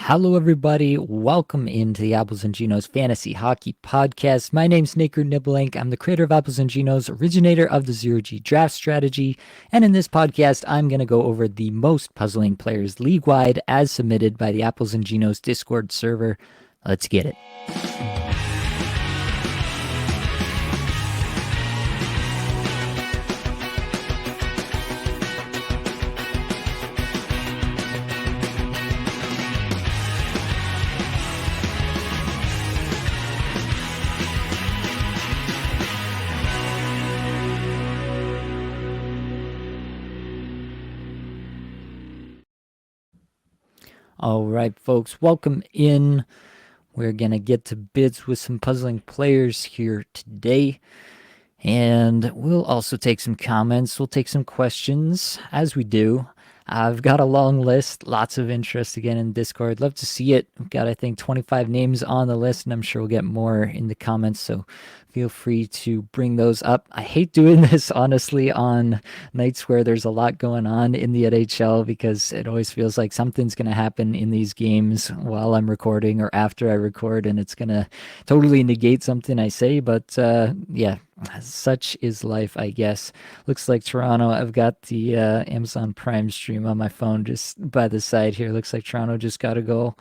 Hello, everybody. Welcome into the Apples and Ginos Fantasy Hockey Podcast. My name's Nick Nibbelenk. I'm the creator of Apples and Ginos, originator of the Zero G Draft Strategy. And in this podcast, I'm going to go over the most puzzling players league-wide as submitted by the Apples and Ginos Discord server. Let's get it. All right, folks, welcome in. We're going to get to bits with some puzzling players here today. And we'll also take some comments. We'll take some questions as we do. I've got a long list, lots of interest again in Discord. Love to see it. We've got, I think, 25 names on the list, and I'm sure we'll get more in the comments. So feel free to bring those up. I hate doing this, honestly, on nights where there's a lot going on in the NHL because it always feels like something's going to happen in these games while I'm recording or after I record, and it's going to totally negate something I say. But yeah, such is life, I guess. Looks like Toronto. I've got the Amazon Prime stream on my phone just by the side here. Looks like Toronto just got a goal.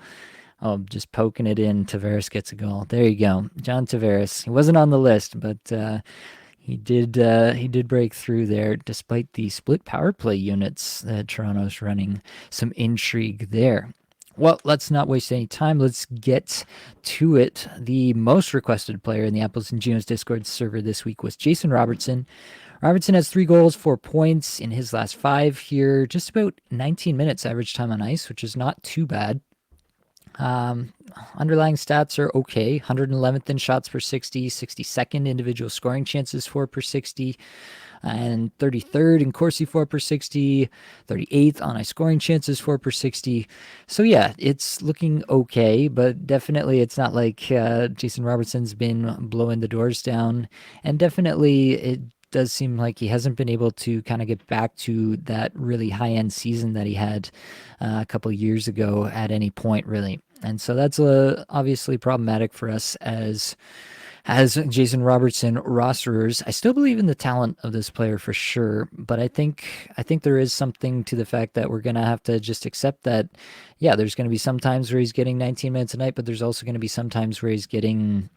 Oh, just poking it in. Tavares gets a goal. There you go. John Tavares. He wasn't on the list, but he did break through there despite the split power play units that Toronto's running. Some intrigue there. Well, let's not waste any time. Let's get to it. The most requested player in the Apples and Ginos Discord server this week was Jason Robertson. Robertson has 3 goals, 4 points in his last 5 here. Just about 19 minutes average time on ice, which is not too bad. Underlying stats are okay. 111th in shots per 60, 62nd individual scoring chances for per 60, and 33rd in Corsi 4 per 60, 38th on ice scoring chances 4 per 60. So yeah, it's looking okay, but definitely it's not like Jason Robertson's been blowing the doors down, and definitely it does seem like he hasn't been able to kind of get back to that really high-end season that he had a couple years ago at any point, really. And so that's obviously problematic for us as Jason Robertson rosterers. I still believe in the talent of this player for sure, but I think there is something to the fact that we're going to have to just accept that, yeah, there's going to be some times where he's getting 19 minutes a night, but there's also going to be some times where he's getting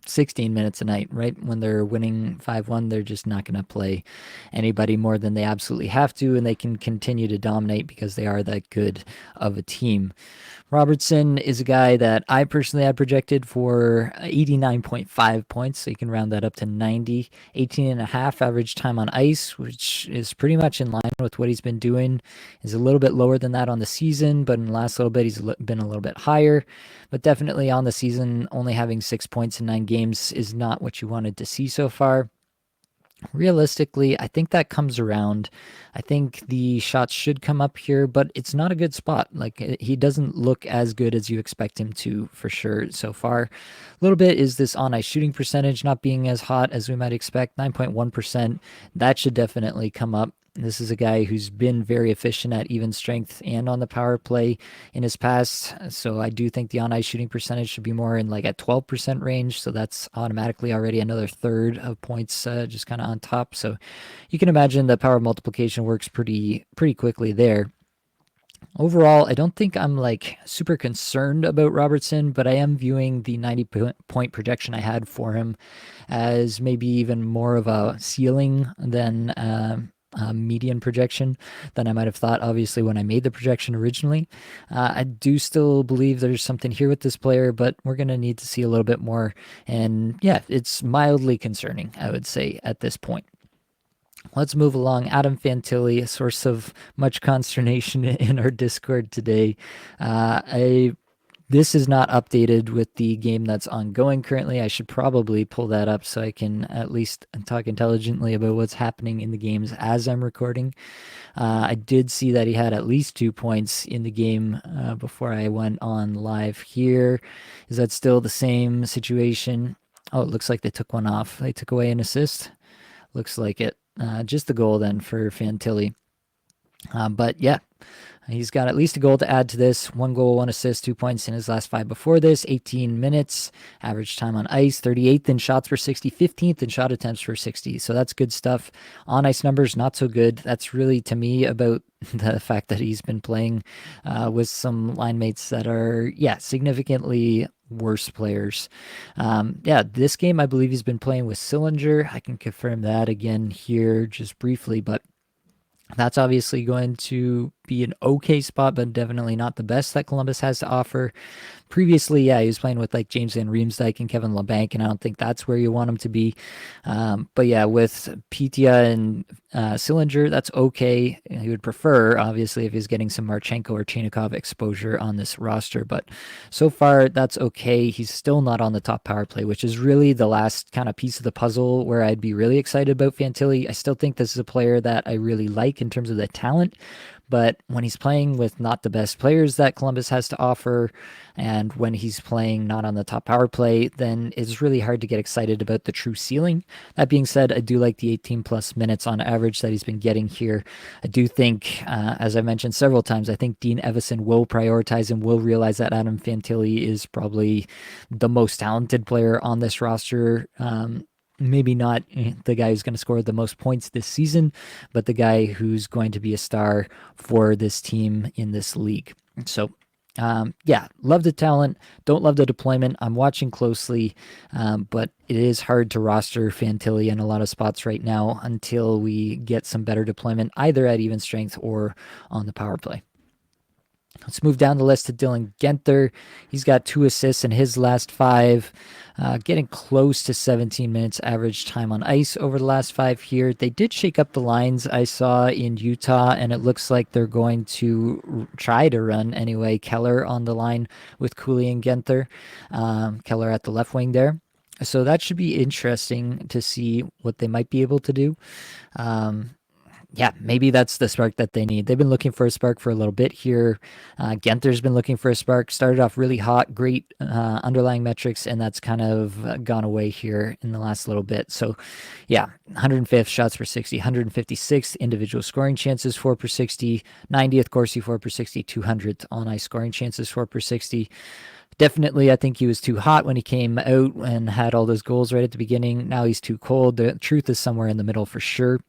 16 minutes a night, right? When they're winning 5-1, they're just not going to play anybody more than they absolutely have to, and they can continue to dominate because they are that good of a team. Robertson is a guy that I personally had projected for 89.5 points, so you can round that up to 90. 18.5 average time on ice, which is pretty much in line with what he's been doing. Is a little bit lower than that on the season, but in the last little bit, he's been a little bit higher. But definitely on the season, only having 6 points in 9 games is not what you wanted to see so far. Realistically, I think that comes around. I think the shots should come up here, but it's not a good spot. Like, he doesn't look as good as you expect him to for sure so far. A little bit is this on-ice shooting percentage not being as hot as we might expect, 9.1%. That should definitely come up. This is a guy who's been very efficient at even strength and on the power play in his past. So I do think the on-ice shooting percentage should be more in like a 12% range. So that's automatically already another third of points just kind of on top. So you can imagine the power multiplication works pretty quickly there. Overall, I don't think I'm like super concerned about Robertson, but I am viewing the 90-point projection I had for him as maybe even more of a ceiling than median projection than I might have thought, obviously, when I made the projection originally. I do still believe there's something here with this player, but we're going to need to see a little bit more. And yeah, it's mildly concerning, I would say, at this point. Let's move along. Adam Fantilli, a source of much consternation in our Discord today. This is not updated with the game that's ongoing currently. I should probably pull that up so I can at least talk intelligently about what's happening in the games as I'm recording. I did see that he had at least 2 points in the game before I went on live here. Is that still the same situation? Oh, it looks like they took one off. They took away an assist. Looks like it. Just the goal then for Fantilli. But yeah, he's got at least a goal to add to this. 1 goal, 1 assist, 2 points in his last 5 before this. 18 minutes, average time on ice, 38th in shots per 60, 15th in shot attempts per 60. So that's good stuff. On ice numbers, not so good. That's really, to me, about the fact that he's been playing with some line mates that are, significantly worse players. This game, I believe he's been playing with Zellweger. I can confirm that again here just briefly, but that's obviously going to be an okay spot, but definitely not the best that Columbus has to offer. Previously, he was playing with like James Van Riemsdyk and Kevin Labanc, and I don't think that's where you want him to be. But with Pitia and Zellweger, that's okay. He would prefer, obviously, if he's getting some Marchenko or Chinikov exposure on this roster, but so far that's okay. He's still not on the top power play, which is really the last kind of piece of the puzzle where I'd be really excited about Fantilli. I still think this is a player that I really like in terms of the talent, but when he's playing with not the best players that Columbus has to offer, and when he's playing not on the top power play, then it's really hard to get excited about the true ceiling. That being said, I do like the 18 plus minutes on average that he's been getting here. I do think, as I mentioned several times, I think Dean Evason will prioritize and will realize that Adam Fantilli is probably the most talented player on this roster. Maybe not the guy who's going to score the most points this season, but the guy who's going to be a star for this team in this league. So, love the talent, don't love the deployment. I'm watching closely, but it is hard to roster Fantilli in a lot of spots right now until we get some better deployment, either at even strength or on the power play. Let's move down the list to Dylan Guenther. He's got 2 assists in his last 5, getting close to 17 minutes average time on ice over the last 5 here. They did shake up the lines I saw in Utah, and it looks like they're going to try to run anyway. Keller on the line with Cooley and Guenther. Keller at the left wing there. So that should be interesting to see what they might be able to do. Maybe that's the spark that they need. They've been looking for a spark for a little bit here. Guenther's been looking for a spark. Started off really hot, great underlying metrics, and that's kind of gone away here in the last little bit. So, 105th shots per 60, 156th individual scoring chances, 4 per 60, 90th Corsi, 4 per 60, 200th on-ice scoring chances, 4 per 60. Definitely, I think he was too hot when he came out and had all those goals right at the beginning. Now he's too cold. The truth is somewhere in the middle for sure.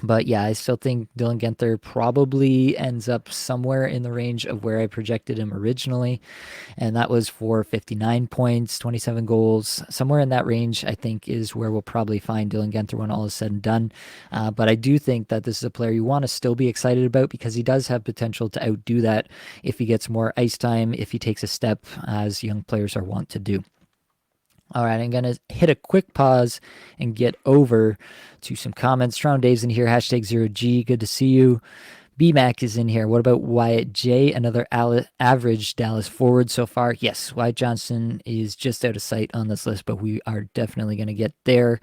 But I still think Dylan Guenther probably ends up somewhere in the range of where I projected him originally. And that was for 59 points, 27 goals. Somewhere in that range, I think, is where we'll probably find Dylan Guenther when all is said and done. But I do think that this is a player you want to still be excited about because he does have potential to outdo that if he gets more ice time, if he takes a step, as young players are wont to do. All right, I'm going to hit a quick pause and get over to some comments. Toronto Dave's in here, #0G. Good to see you. BMAC is in here. What about Wyatt J, another average Dallas forward so far? Yes, Wyatt Johnston is just out of sight on this list, but we are definitely going to get there.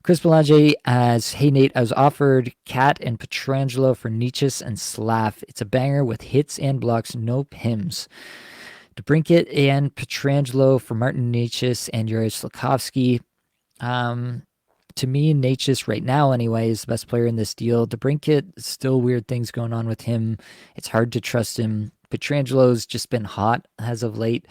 Chris Belanger as, hey Nate, I was offered Cat and Pietrangelo for Necas and Slav. It's a banger with hits and blocks, no pims. DeBrincat and Pietrangelo for Martin Necas and Yuri Slafkovsky. To me, Necas right now anyway is the best player in this deal. DeBrincat, still weird things going on with him. It's hard to trust him. Pietrangelo's just been hot as of late,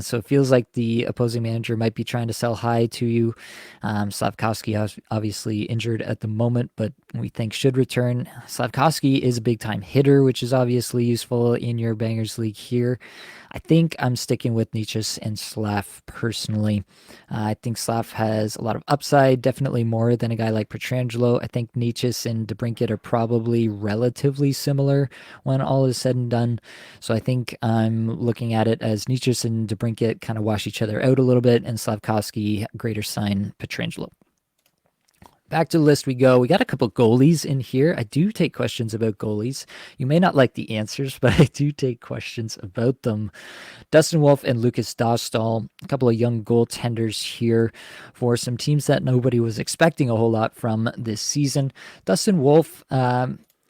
so it feels like the opposing manager might be trying to sell high to you. Slafkovsky obviously injured at the moment, but we think should return. Slafkovsky is a big-time hitter, which is obviously useful in your Bangers League here. I think I'm sticking with Necas and Slav personally. I think Slav has a lot of upside, definitely more than a guy like Pietrangelo. I think Necas and DeBrincat are probably relatively similar when all is said and done. So I think I'm looking at it as Necas and DeBrincat kind of wash each other out a little bit, and Slafkovsky greater sign Pietrangelo. Back to the list we go. We got a couple goalies in here. I do take questions about goalies. You may not like the answers, but I do take questions about them. Dustin Wolf and Lucas Dostal, a couple of young goaltenders here for some teams that nobody was expecting a whole lot from this season. Dustin Wolf,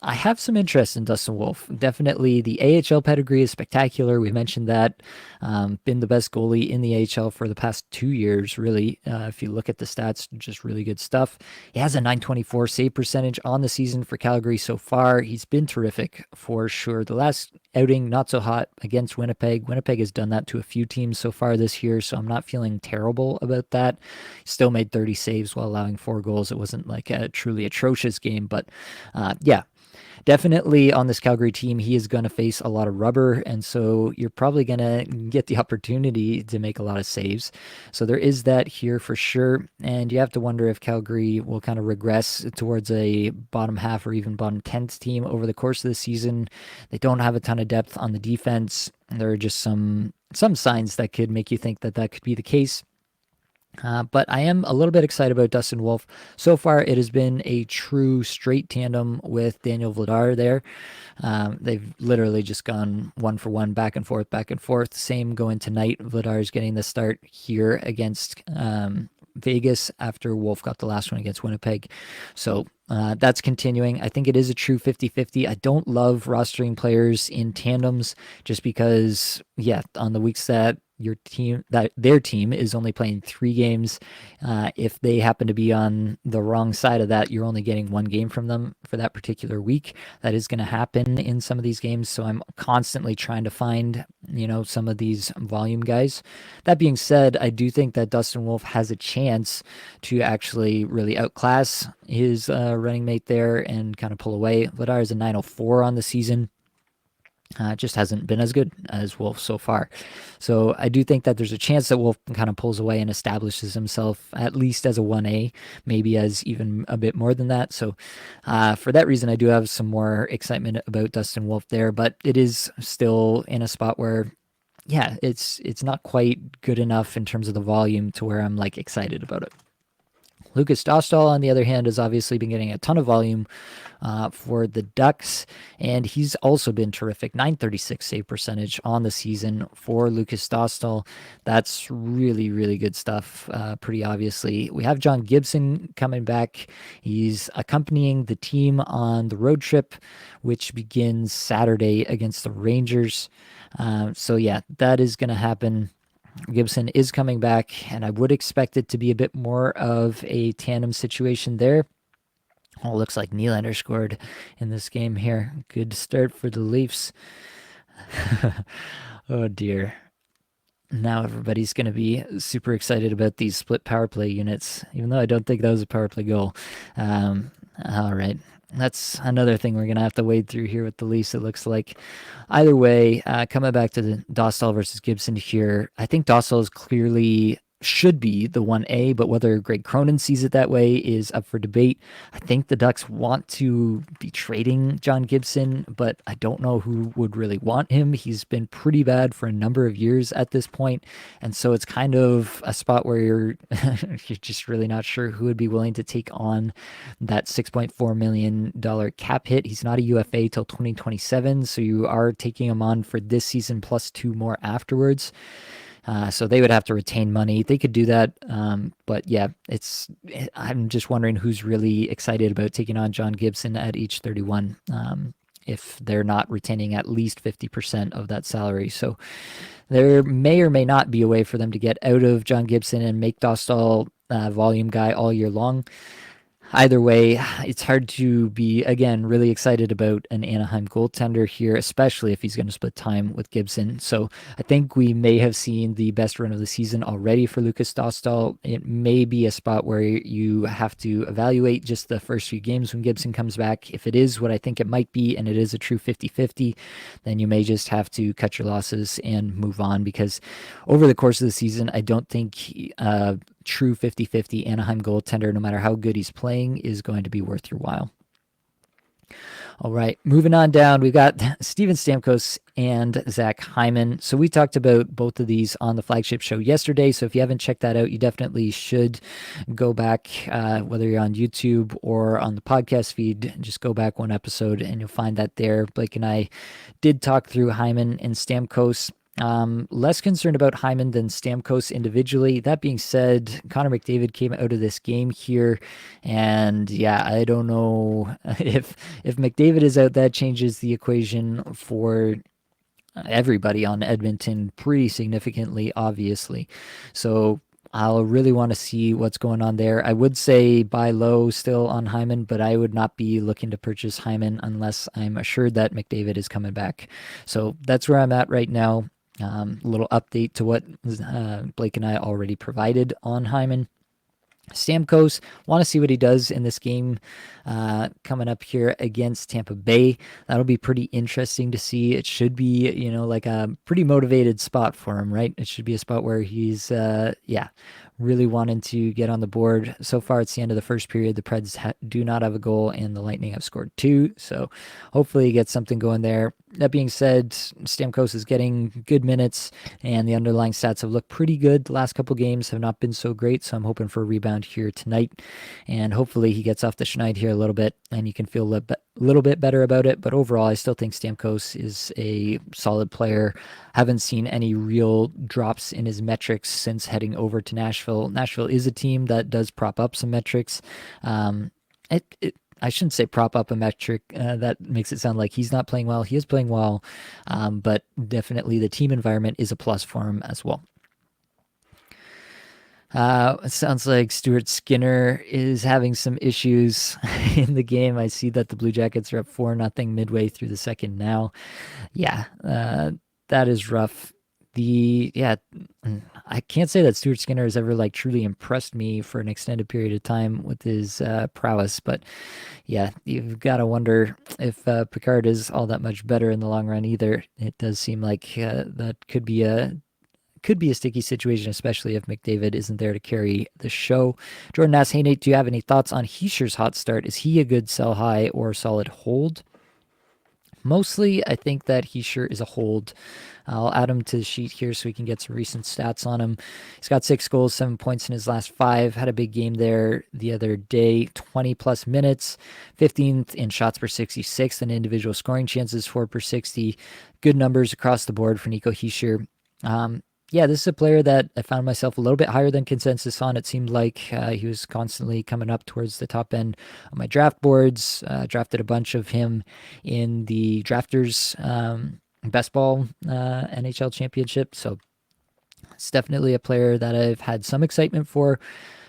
I have some interest in Dustin Wolf. Definitely the AHL pedigree is spectacular. We mentioned that. Been the best goalie in the AHL for the past 2 years, really. If you look at the stats, just really good stuff. He has a 924 save percentage on the season for Calgary so far. He's been terrific for sure. The last outing, not so hot against Winnipeg. Winnipeg has done that to a few teams so far this year, so I'm not feeling terrible about that. Still made 30 saves while allowing 4 goals. It wasn't like a truly atrocious game, but yeah, definitely on this Calgary team, he is going to face a lot of rubber, and so you're probably going to get the opportunity to make a lot of saves. So there is that here for sure, and you have to wonder if Calgary will kind of regress towards a bottom half or even bottom 10th team over the course of the season. They don't have a ton of depth on the defense. There are just some signs that could make you think that that could be the case. But I am a little bit excited about Dustin Wolf. So far, it has been a true straight tandem with Daniel Vladar there. They've literally just gone 1-for-1, back and forth, back and forth. Same going tonight. Vladar is getting the start here against Vegas after Wolf got the last one against Winnipeg. So that's continuing. I think it is a true 50-50. I don't love rostering players in tandems just because, yeah, on the weeks that their team is only playing 3 games. If they happen to be on the wrong side of that, you're only getting 1 game from them for that particular week. That is going to happen in some of these games. So I'm constantly trying to find, some of these volume guys. That being said, I do think that Dustin Wolf has a chance to actually really outclass his running mate there and kind of pull away. Vladar is a 904 on the season. Just hasn't been as good as Wolf so far. So I do think that there's a chance that Wolf kind of pulls away and establishes himself at least as a 1A, maybe as even a bit more than that. So for that reason, I do have some more excitement about Dustin Wolf there, but it is still in a spot where, yeah, it's not quite good enough in terms of the volume to where I'm like excited about it. Lucas Dostal, on the other hand, has obviously been getting a ton of volume for the Ducks, and he's also been terrific. 936 save percentage on the season for Lucas Dostal. That's really, really good stuff, pretty obviously. We have John Gibson coming back. He's accompanying the team on the road trip, which begins Saturday against the Rangers. So, yeah, that is going to happen. Gibson is coming back, and I would expect it to be a bit more of a tandem situation there. Oh, looks like Nylander scored in this game here. Good start for the Leafs. Oh, dear. Now everybody's going to be super excited about these split power play units, even though I don't think that was a power play goal. All right. That's another thing we're going to have to wade through here with the Leafs, it looks like. Either way, coming back to the Dostal versus Gibson here, I think Dostal is clearly should be the 1A, but whether Greg Cronin sees it that way is up for debate. I think the Ducks want to be trading John Gibson, but I don't know who would really want him. He's been pretty bad for a number of years at this point, and so it's kind of a spot where you're just really not sure who would be willing to take on that $6.4 million cap hit. He's not a UFA till 2027, so you are taking him on for this season plus 2 more afterwards. So they would have to retain money. They could do that. But yeah, I'm just wondering who's really excited about taking on John Gibson at age 31 if they're not retaining at least 50% of that salary. So there may or may not be a way for them to get out of John Gibson and make Dostal volume guy all year long. Either way, it's hard to be, again, really excited about an Anaheim goaltender here, especially if he's going to split time with Gibson. So I think we may have seen the best run of the season already for Lucas Dostal. It may be a spot where you have to evaluate just the first few games when Gibson comes back. If it is what I think it might be, and it is a true 50-50, then you may just have to cut your losses and move on, because over the course of the season, I don't think true 50-50 Anaheim goaltender, no matter how good he's playing, is going to be worth your while. All right, moving on down, we've got Steven Stamkos and Zach Hyman. So we talked about both of these on the flagship show yesterday. So if you haven't checked that out, you definitely should go back, whether you're on YouTube or on the podcast feed, just go back 1 episode and you'll find that there. Blake and I did talk through Hyman and Stamkos. Less concerned about Hyman than Stamkos individually. That being said, Connor McDavid came out of this game here, and yeah, I don't know if McDavid is out, that changes the equation for everybody on Edmonton pretty significantly, obviously. So I'll really want to see what's going on there. I would say buy low still on Hyman, but I would not be looking to purchase Hyman unless I'm assured that McDavid is coming back. So that's where I'm at right now. A little update to what Blake and I already provided on Hyman. Stamkos, want to see what he does in this game coming up here against Tampa Bay. That'll be pretty interesting to see. It should be, like a pretty motivated spot for him, right? It should be a spot where he's, really wanting to get on the board. So far, it's the end of the first period. The Preds do not have a goal, and the Lightning have scored 2. So hopefully he gets something going there. That being said, Stamkos is getting good minutes, and the underlying stats have looked pretty good. The last couple games have not been so great, so I'm hoping for a rebound here tonight. And hopefully he gets off the schneid here a little bit, and you can feel a little bit better about it. But overall, I still think Stamkos is a solid player. Haven't seen any real drops in his metrics since heading over to Nashville. Nashville is a team that does prop up some metrics. I shouldn't say prop up a metric. That makes it sound like he's not playing well. He is playing well, but definitely the team environment is a plus for him as well. It sounds like Stuart Skinner is having some issues in the game. I see that the Blue Jackets are up 4-0 midway through the second now. Yeah, that is rough. I can't say that Stuart Skinner has ever truly impressed me for an extended period of time with his prowess, but yeah, you've got to wonder if Picard is all that much better in the long run either. It does seem like that could be a sticky situation, especially if McDavid isn't there to carry the show. Jordan asks, hey Nate, do you have any thoughts on Hischier's hot start? Is he a good sell high or solid hold? Mostly, I think that Hischier is a hold. I'll add him to the sheet here so we can get some recent stats on him. He's got 6 goals, 7 points in his last 5. Had a big game there the other day. 20-plus minutes. 15th in shots per 66th in individual scoring chances, 4 per 60. Good numbers across the board for Nico Hischier. This is a player that I found myself a little bit higher than consensus on. It seemed like he was constantly coming up towards the top end of my draft boards. Drafted a bunch of him in the Drafters Best Ball NHL Championship. So it's definitely a player that I've had some excitement for.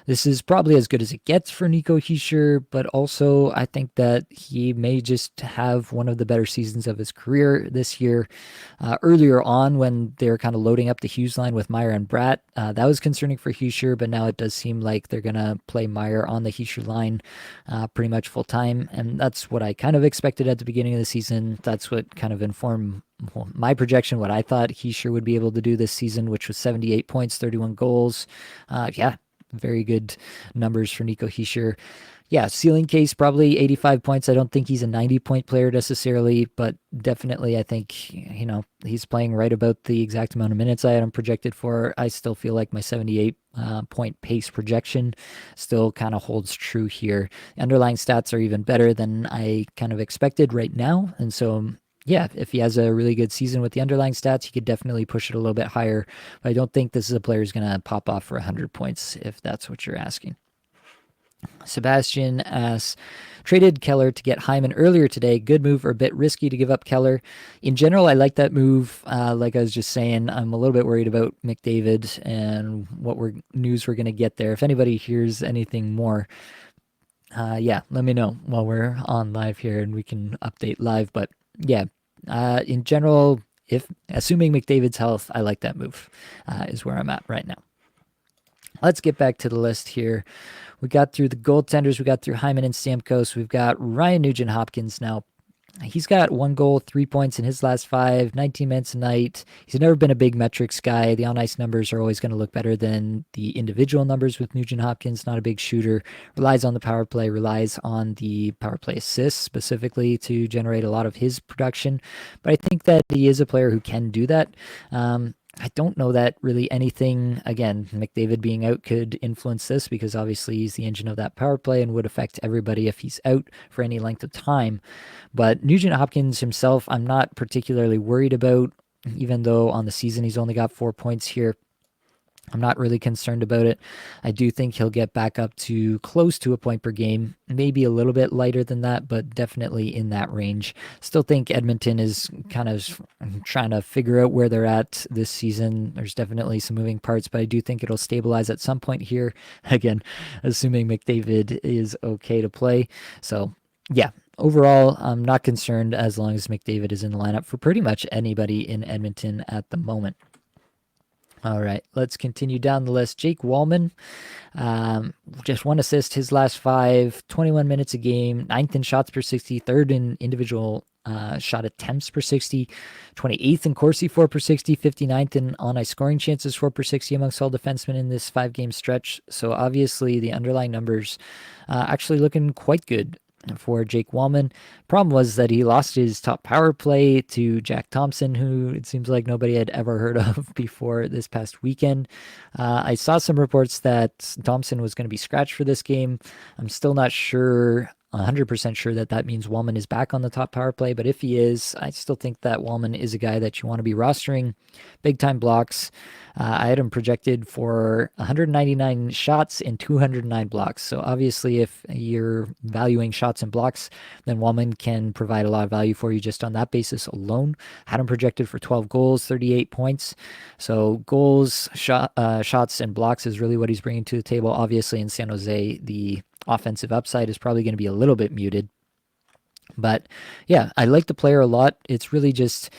This is probably as good as it gets for Nico Hischier, but also I think that he may just have one of the better seasons of his career this year. Earlier on, when they were kind of loading up the Hughes line with Meyer and Bratt, that was concerning for Hischier, but now it does seem like they're going to play Meyer on the Hischier line pretty much full time, and that's what I kind of expected at the beginning of the season. That's what kind of informed my projection, what I thought Hischier would be able to do this season, which was 78 points, 31 goals. Very good numbers for Nico Hischier. Yeah, ceiling case, probably 85 points. I don't think he's a 90-point player necessarily, but definitely I think, he's playing right about the exact amount of minutes I had him projected for. I still feel like my 78-point pace projection still kind of holds true here. The underlying stats are even better than I kind of expected right now, and so yeah, if he has a really good season with the underlying stats, he could definitely push it a little bit higher. But I don't think this is a player who's going to pop off for 100 points, if that's what you're asking. Sebastian asks, traded Keller to get Hyman earlier today. Good move or a bit risky to give up Keller? In general, I like that move. Like I was just saying, I'm a little bit worried about McDavid and what news we're going to get there. If anybody hears anything more, let me know while we're on live here and we can update live. But yeah, in general, assuming McDavid's health, I like that move, is where I'm at right now. Let's get back to the list here. We got through the goaltenders. We got through Hyman and Stamkos. We've got Ryan Nugent-Hopkins now. He's got 1 goal, 3 points in his last 5, 19 minutes a night. He's never been a big metrics guy. The on-ice numbers are always going to look better than the individual numbers with Nugent-Hopkins. Not a big shooter. Relies on the power play, relies on the power play assists specifically to generate a lot of his production. But I think that he is a player who can do that. I don't know that really anything, again, McDavid being out could influence this because obviously he's the engine of that power play and would affect everybody if he's out for any length of time. But Nugent-Hopkins himself, I'm not particularly worried about. even though on the season he's only got 4 points here. I'm not really concerned about it. I do think he'll get back up to close to a point per game, maybe a little bit lighter than that, but definitely in that range. Still think Edmonton is kind of trying to figure out where they're at this season. There's definitely some moving parts, but I do think it'll stabilize at some point here. Again, assuming McDavid is okay to play. So, yeah. Overall, I'm not concerned as long as McDavid is in the lineup for pretty much anybody in Edmonton at the moment. All right, let's continue down the list. Jake Walman, just 1 assist his last 5, 21 minutes a game, 9th in shots per 60, 3rd in individual shot attempts per 60, 28th in Corsi 4 per 60, 59th in on-ice scoring chances 4 per 60 amongst all defensemen in this 5-game stretch. So obviously the underlying numbers actually looking quite good for Jake Walman. Problem was that he lost his top power play to Jack Thompson, who it seems like nobody had ever heard of before this past weekend. I saw some reports that Thompson was going to be scratched for this game. I'm still not sure 100% sure that means Walman is back on the top power play, but if he is, I still think that Walman is a guy that you want to be rostering. Big time blocks. I had him projected for 199 shots and 209 blocks. So obviously if you're valuing shots and blocks, then Walman can provide a lot of value for you just on that basis alone. Had him projected for 12 goals, 38 points. So goals, shots, and blocks is really what he's bringing to the table. Obviously in San Jose, the offensive upside is probably going to be a little bit muted. But yeah, I like the player a lot. It's really just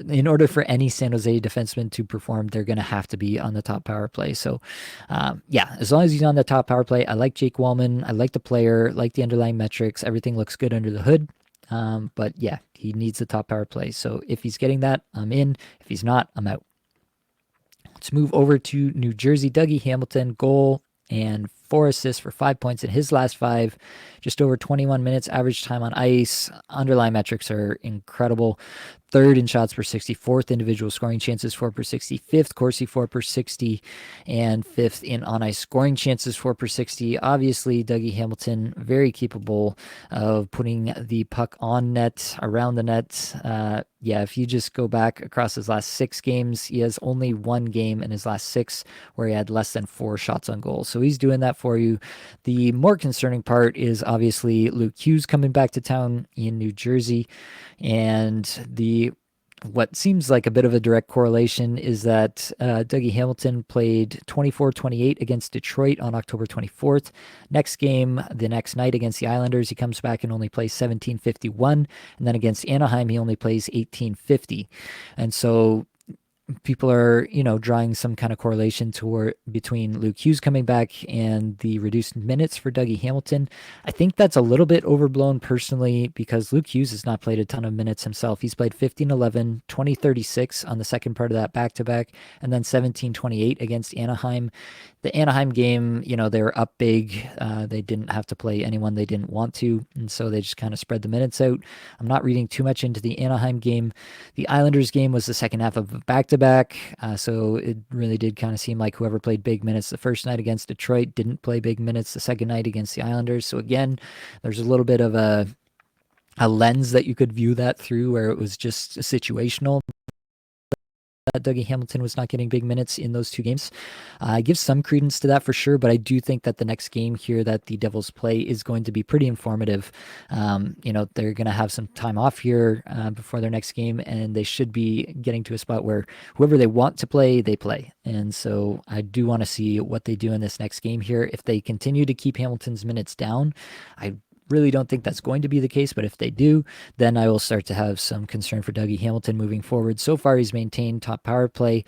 in order for any San Jose defenseman to perform, they're going to have to be on the top power play. So yeah, as long as he's on the top power play, I like Jake Walman. I like the player, like the underlying metrics. Everything looks good under the hood. But yeah, he needs the top power play. So if he's getting that, I'm in. If he's not, I'm out. Let's move over to New Jersey. Dougie Hamilton, goal and 4 assists for 5 points in his last 5, just over 21 minutes average time on ice. Underlying metrics are incredible. 3rd in shots per 60, 4th individual scoring chances 4 per 60, 5th Corsi 4 per 60, and 5th in on-ice scoring chances 4 per 60. Obviously, Dougie Hamilton, very capable of putting the puck on net, around the net. Yeah, if you just go back across his last 6 games, he has only 1 game in his last 6 where he had less than 4 shots on goal. So he's doing that for you. The more concerning part is obviously Luke Hughes coming back to town in New Jersey, and what seems like a bit of a direct correlation is that Dougie Hamilton played 24-28 against Detroit on October 24th. Next game, the next night against the Islanders, he comes back and only plays 17-51. And then against Anaheim, he only plays 18-50. And so people are, drawing some kind of correlation between Luke Hughes coming back and the reduced minutes for Dougie Hamilton. I think that's a little bit overblown personally because Luke Hughes has not played a ton of minutes himself. He's played 15-11, 20-36 on the second part of that back-to-back, and then 17-28 against Anaheim. The Anaheim game, they were up big. They didn't have to play anyone they didn't want to, and so they just kind of spread the minutes out. I'm not reading too much into the Anaheim game. The Islanders game was the second half of a back-to-back, so it really did kind of seem like whoever played big minutes the first night against Detroit didn't play big minutes the second night against the Islanders. So again, there's a little bit of a lens that you could view that through where it was just situational. Dougie Hamilton was not getting big minutes in those 2 games. I give some credence to that for sure, but I do think that the next game here that the Devils play is going to be pretty informative. They're going to have some time off here before their next game, and they should be getting to a spot where whoever they want to play, they play. And so I do want to see what they do in this next game here. If they continue to keep Hamilton's minutes down, I really don't think that's going to be the case, but if they do, then I will start to have some concern for Dougie Hamilton moving forward. So far, he's maintained top power play.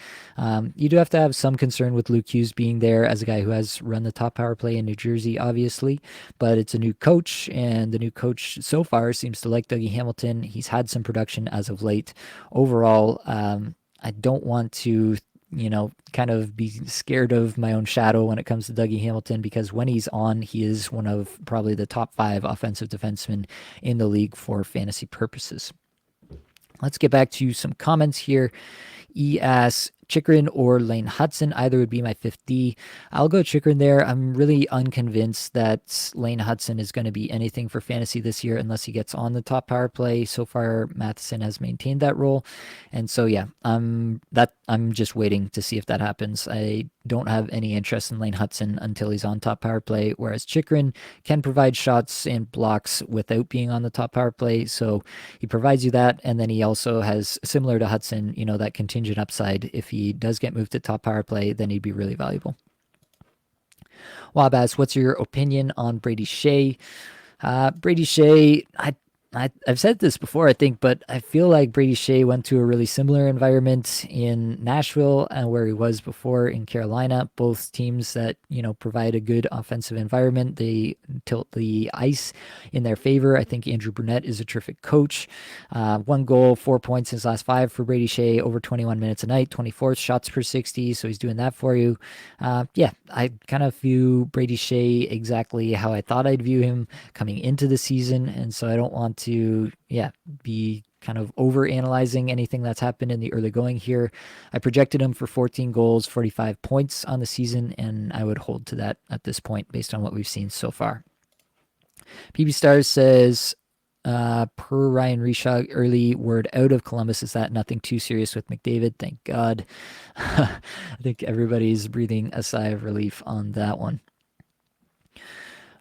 You do have to have some concern with Luke Hughes being there as a guy who has run the top power play in New Jersey, obviously, but it's a new coach, and the new coach so far seems to like Dougie Hamilton. He's had some production as of late. Overall, I don't want to kind of be scared of my own shadow when it comes to Dougie Hamilton, because when he's on, he is one of probably the top 5 offensive defensemen in the league for fantasy purposes. Let's get back to some comments here. E asks, Chychrun or Lane Hudson, either would be my 5th D. I'll go Chychrun there. I'm really unconvinced that Lane Hudson is going to be anything for fantasy this year unless he gets on the top power play. So far, Matheson has maintained that role. And so yeah, I'm just waiting to see if that happens. I don't have any interest in Lane Hudson until he's on top power play, whereas Chychrun can provide shots and blocks without being on the top power play. So he provides you that, and then he also has, similar to Hudson, that contingent upside. If he does get moved to top power play, then he'd be really valuable. Wabaz, what's your opinion on Brady Skjei? Brady Skjei, I've said this before, I think, but I feel like Brady Skjei went to a really similar environment in Nashville and where he was before in Carolina. Both teams that, provide a good offensive environment. They tilt the ice in their favor. I think Andrew Brunette is a terrific coach. 1 goal, 4 points in his last 5 for Brady Skjei, over 21 minutes a night, 24th shots per 60. So he's doing that for you. Yeah, I kind of view Brady Skjei exactly how I thought I'd view him coming into the season. And so I don't want to, be kind of over analyzing anything that's happened in the early going here. I projected him for 14 goals, 45 points on the season, and I would hold to that at this point based on what we've seen so far. PB Stars says, per Ryan Rishaug, early word out of Columbus is that nothing too serious with McDavid. Thank God. I think everybody's breathing a sigh of relief on that one.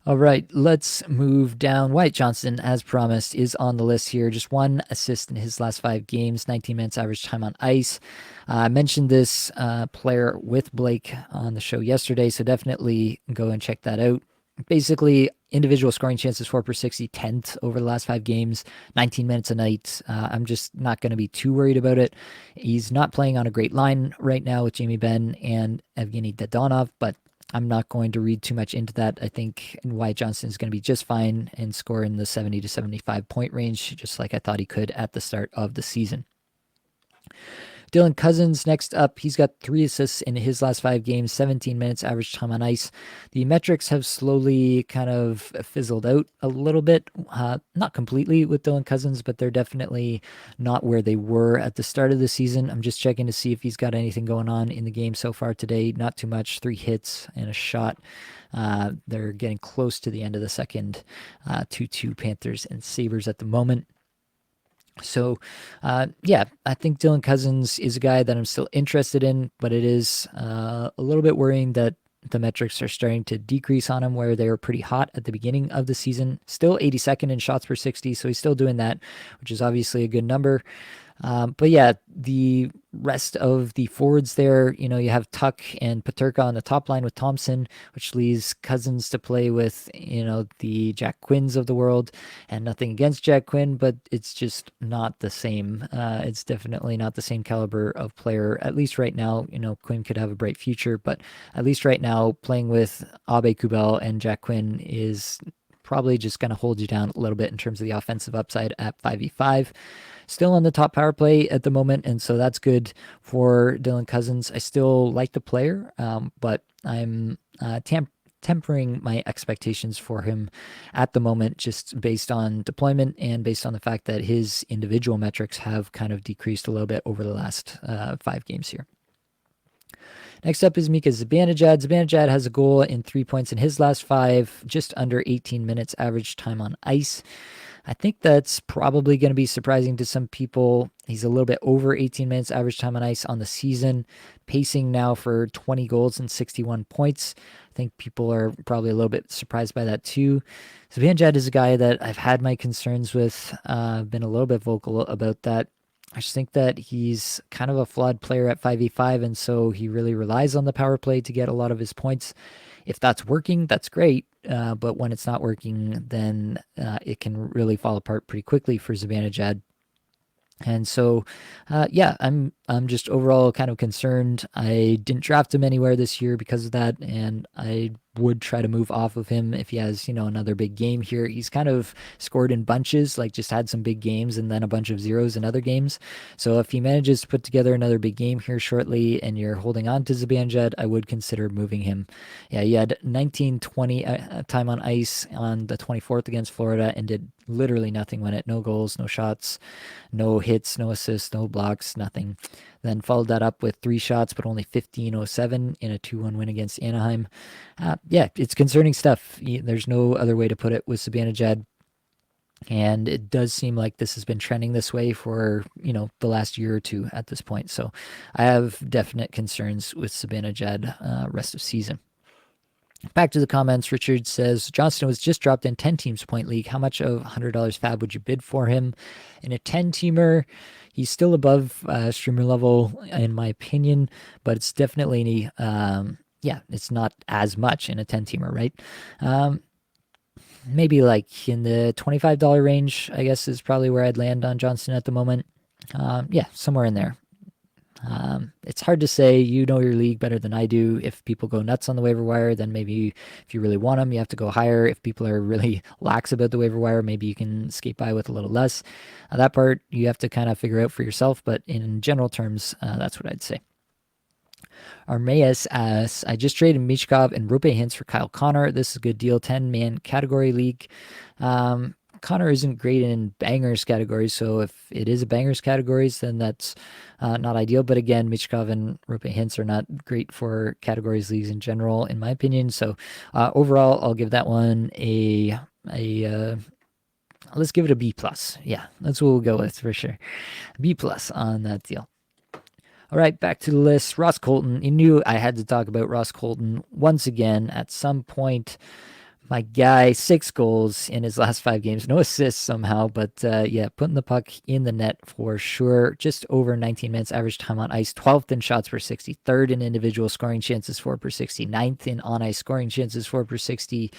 All right, let's move down. Wyatt Johnston, as promised, is on the list here. Just 1 assist in his last 5 games, 19 minutes average time on ice. I mentioned this player with Blake on the show yesterday, so definitely go and check that out. Basically, individual scoring chances 4 per 60, 10th over the last 5 games, 19 minutes a night. I'm just not going to be too worried about it. He's not playing on a great line right now with Jamie Benn and Evgeny Dadonov, but I'm not going to read too much into that. I think Wyatt Johnston is going to be just fine and score in the 70 to 75 point range, just like I thought he could at the start of the season. Dylan Cozens next up. He's got 3 assists in his last 5 games, 17 minutes average time on ice. The metrics have slowly kind of fizzled out a little bit. Not completely with Dylan Cozens, but they're definitely not where they were at the start of the season. I'm just checking to see if he's got anything going on in the game so far today. Not too much. 3 hits and a shot. They're getting close to the end of the second. 2-2 Panthers and Sabres at the moment. So, I think Dylan Cozens is a guy that I'm still interested in, but it is a little bit worrying that the metrics are starting to decrease on him, where they were pretty hot at the beginning of the season. Still 82nd in shots per 60, so he's still doing that, which is obviously a good number. But yeah, the rest of the forwards there, you have Tuck and Peterka on the top line with Thompson, which leaves Cozens to play with, the Jack Quinns of the world. And nothing against Jack Quinn, but it's just not the same. It's definitely not the same caliber of player, at least right now. Quinn could have a bright future, but at least right now, playing with Abe Kubel and Jack Quinn is probably just going to hold you down a little bit in terms of the offensive upside at 5v5. Still on the top power play at the moment, and so that's good for Dylan Cozens. I still like the player, but I'm tempering my expectations for him at the moment, just based on deployment and based on the fact that his individual metrics have kind of decreased a little bit over the last 5 games here. Next up is Mika Zibanejad. Zibanejad has a goal and 3 points in his last 5, just under 18 minutes average time on ice. I think that's probably going to be surprising to some people. He's a little bit over 18 minutes average time on ice on the season, pacing now for 20 goals and 61 points. I think people are probably a little bit surprised by that too. Zibanejad is a guy that I've had my concerns with. I've been a little bit vocal about that. I just think that he's kind of a flawed player at 5v5, and so he really relies on the power play to get a lot of his points. If that's working, that's great. But when it's not working, then it can really fall apart pretty quickly for Zibanejad. And so, I'm just overall kind of concerned. I didn't draft him anywhere this year because of that, and I would try to move off of him if he has, another big game here. He's kind of scored in bunches, like just had some big games and then a bunch of zeros in other games. So if he manages to put together another big game here shortly and you're holding on to Zibanejad, I would consider moving him. Yeah, he had 19-20 time on ice on the 24th against Florida and did literally nothing when no goals, no shots, no hits, no assists, no blocks, nothing. Then followed that up with 3 shots, but only 15-07 in a 2-1 win against Anaheim. It's concerning stuff. There's no other way to put it with Zibanejad. And it does seem like this has been trending this way for, the last year or two at this point. So I have definite concerns with Zibanejad rest of season. Back to the comments, Richard says, Johnston was just dropped in 10 teams point league. How much of $100 fab would you bid for him? In a 10-teamer, he's still above streamer level, in my opinion, but it's definitely, it's not as much in a 10-teamer, right? Maybe like in the $25 range, I guess, is probably where I'd land on Johnston at the moment. Somewhere in there. It's hard to say. You know your league better than I do. If people go nuts on the waiver wire, then maybe if you really want them, you have to go higher. If people are really lax about the waiver wire, maybe you can skate by with a little less. That part you have to kind of figure out for yourself, but in general terms, that's what I'd say. Armaeus asks, I just traded Michkov and Rupe Hintz for Kyle Connor. This is a good deal, 10-man category league. Connor isn't great in bangers categories, so if it is a bangers categories, then that's not ideal. But again, Michkov and Rupe Hintz are not great for categories leagues in general, in my opinion. So overall, I'll give that one let's give it a B+. Yeah, that's what we'll go with for sure. B+ on that deal. All right, back to the list. Ross Colton. You knew I had to talk about Ross Colton once again at some point. My guy, 6 goals in his last 5 games. No assists somehow, but putting the puck in the net for sure. Just over 19 minutes average time on ice. 12th in shots per 60. 3rd in individual scoring chances, 4 per 60. 9th in on-ice scoring chances, 4 per 60.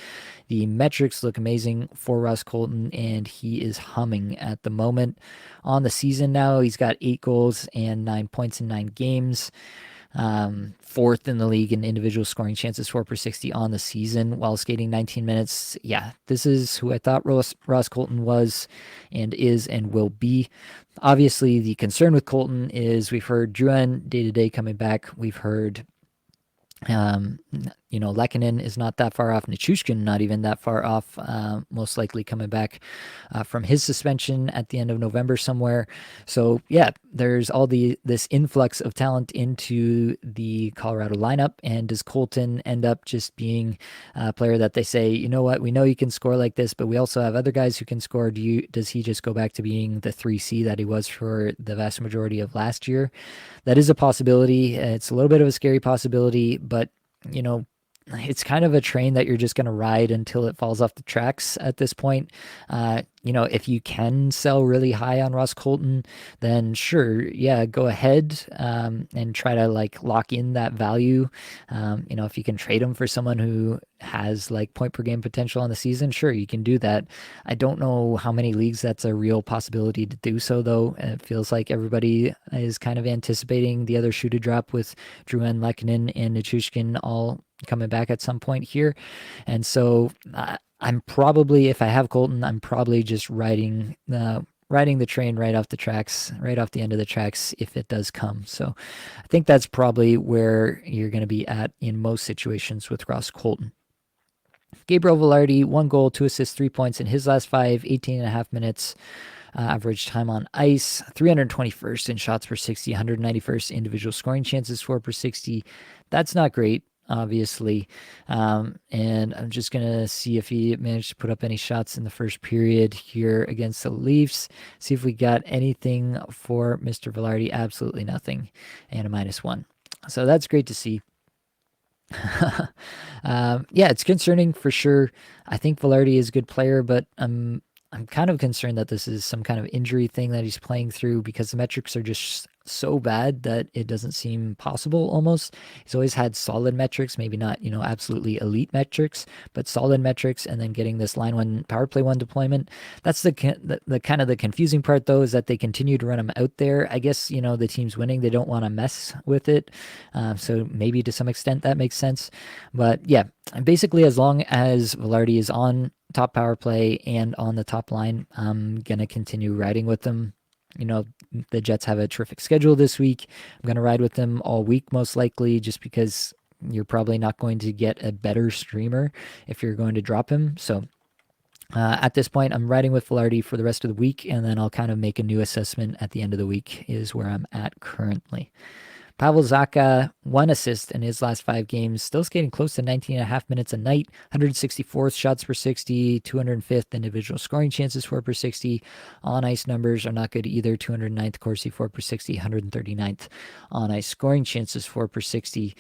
The metrics look amazing for Ross Colton, and he is humming at the moment. On the season now, he's got 8 goals and 9 points in 9 games. 4th in the league in individual scoring chances, 4 per 60 on the season while skating 19 minutes. Yeah, this is who I thought Ross Colton was and is and will be. Obviously, the concern with Colton is we've heard Drouin day-to-day coming back. We've heard Lehkonen is not that far off. Nichushkin not even that far off. Most likely coming back from his suspension at the end of November somewhere. So yeah, there's all this influx of talent into the Colorado lineup. And does Colton end up just being a player that they say, you know what, we know you can score like this, but we also have other guys who can score. Does he just go back to being the 3C that he was for the vast majority of last year? That is a possibility. It's a little bit of a scary possibility, but it's kind of a train that you're just going to ride until it falls off the tracks at this point. If you can sell really high on Ross Colton, then sure, yeah, go ahead and try to lock in that value. If you can trade him for someone who has point per game potential on the season, sure, you can do that. I don't know how many leagues that's a real possibility to do so, though. It feels like everybody is kind of anticipating the other shoe to drop with Drouin, Lehkonen, and Nichushkin all coming back at some point here. And so I'm probably, if I have Colton, I'm probably just riding the train right off the tracks, right off the end of the tracks if it does come. So I think that's probably where you're going to be at in most situations with Ross Colton. Gabriel Vilardi, 1 goal, 2 assists, 3 points in his last 5, 18 and a half minutes. Average time on ice, 321st in shots per 60, 191st individual scoring chances, 4 per 60. That's not great, obviously. And I'm just going to see if he managed to put up any shots in the first period here against the Leafs. See if we got anything for Mr. Vilardi. Absolutely nothing. And a -1. So that's great to see. It's concerning for sure. I think Vilardi is a good player, but I'm kind of concerned that this is some kind of injury thing that he's playing through because the metrics are just so bad that it doesn't seem possible almost. He's always had solid metrics, maybe not, absolutely elite metrics, but solid metrics, and then getting this line 1 power play 1 deployment. That's the kind of the confusing part, though, is that they continue to run him out there. I guess, the team's winning. They don't want to mess with it. So maybe to some extent that makes sense. But yeah, basically as long as Vilardi is on top power play and on the top line, I'm going to continue riding with them. The Jets have a terrific schedule this week. I'm going to ride with them all week, most likely, just because you're probably not going to get a better streamer if you're going to drop him. So at this point, I'm riding with Vilardi for the rest of the week, and then I'll kind of make a new assessment at the end of the week is where I'm at currently. Pavel Zacha, 1 assist in his last 5 games, still skating close to 19.5 minutes a night, 164th shots per 60, 205th individual scoring chances for per 60. On ice numbers are not good either, 209th Corsi for per 60, 139th on ice scoring chances for per 60.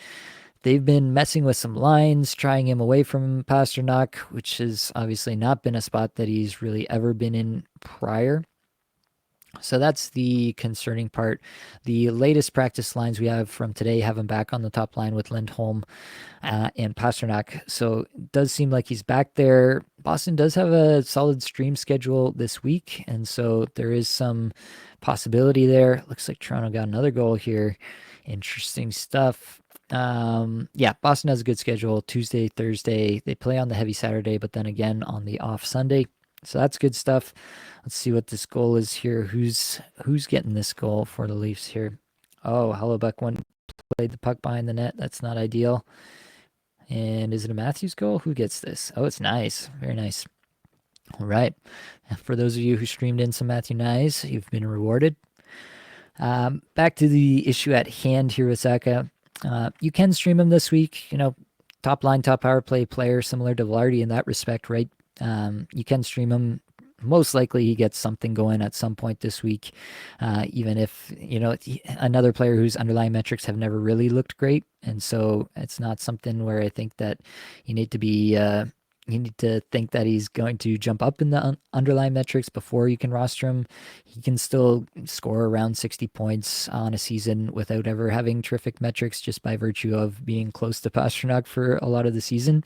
They've been messing with some lines, trying him away from Pastrnak, which has obviously not been a spot that he's really ever been in prior. So that's the concerning part. The latest practice lines we have from today have him back on the top line with Lindholm and Pastrnak. So it does seem like he's back there. Boston does have a solid stream schedule this week, and so there is some possibility there. Looks like Toronto got another goal here. Interesting stuff. Yeah, Boston has a good schedule. Tuesday, Thursday. They play on the heavy Saturday, but then again on the off Sunday. So that's good stuff. Let's see what this goal is here. Who's getting this goal for the Leafs here? Oh, Hellebuck played the puck behind the net. That's not ideal. And is it a Matthews goal? Who gets this? Oh, it's nice. Very nice. All right. For those of you who streamed in some Matthew Nyes, you've been rewarded. Back to the issue at hand here with Zacha. You can stream him this week. Top line, top power play player, similar to Vilardi in that respect, right? You can stream him. Most likely he gets something going at some point this week, even if, another player whose underlying metrics have never really looked great. And so it's not something where I think that you need to think that he's going to jump up in the underlying metrics before you can roster him. He can still score around 60 points on a season without ever having terrific metrics, just by virtue of being close to Pastrnak for a lot of the season.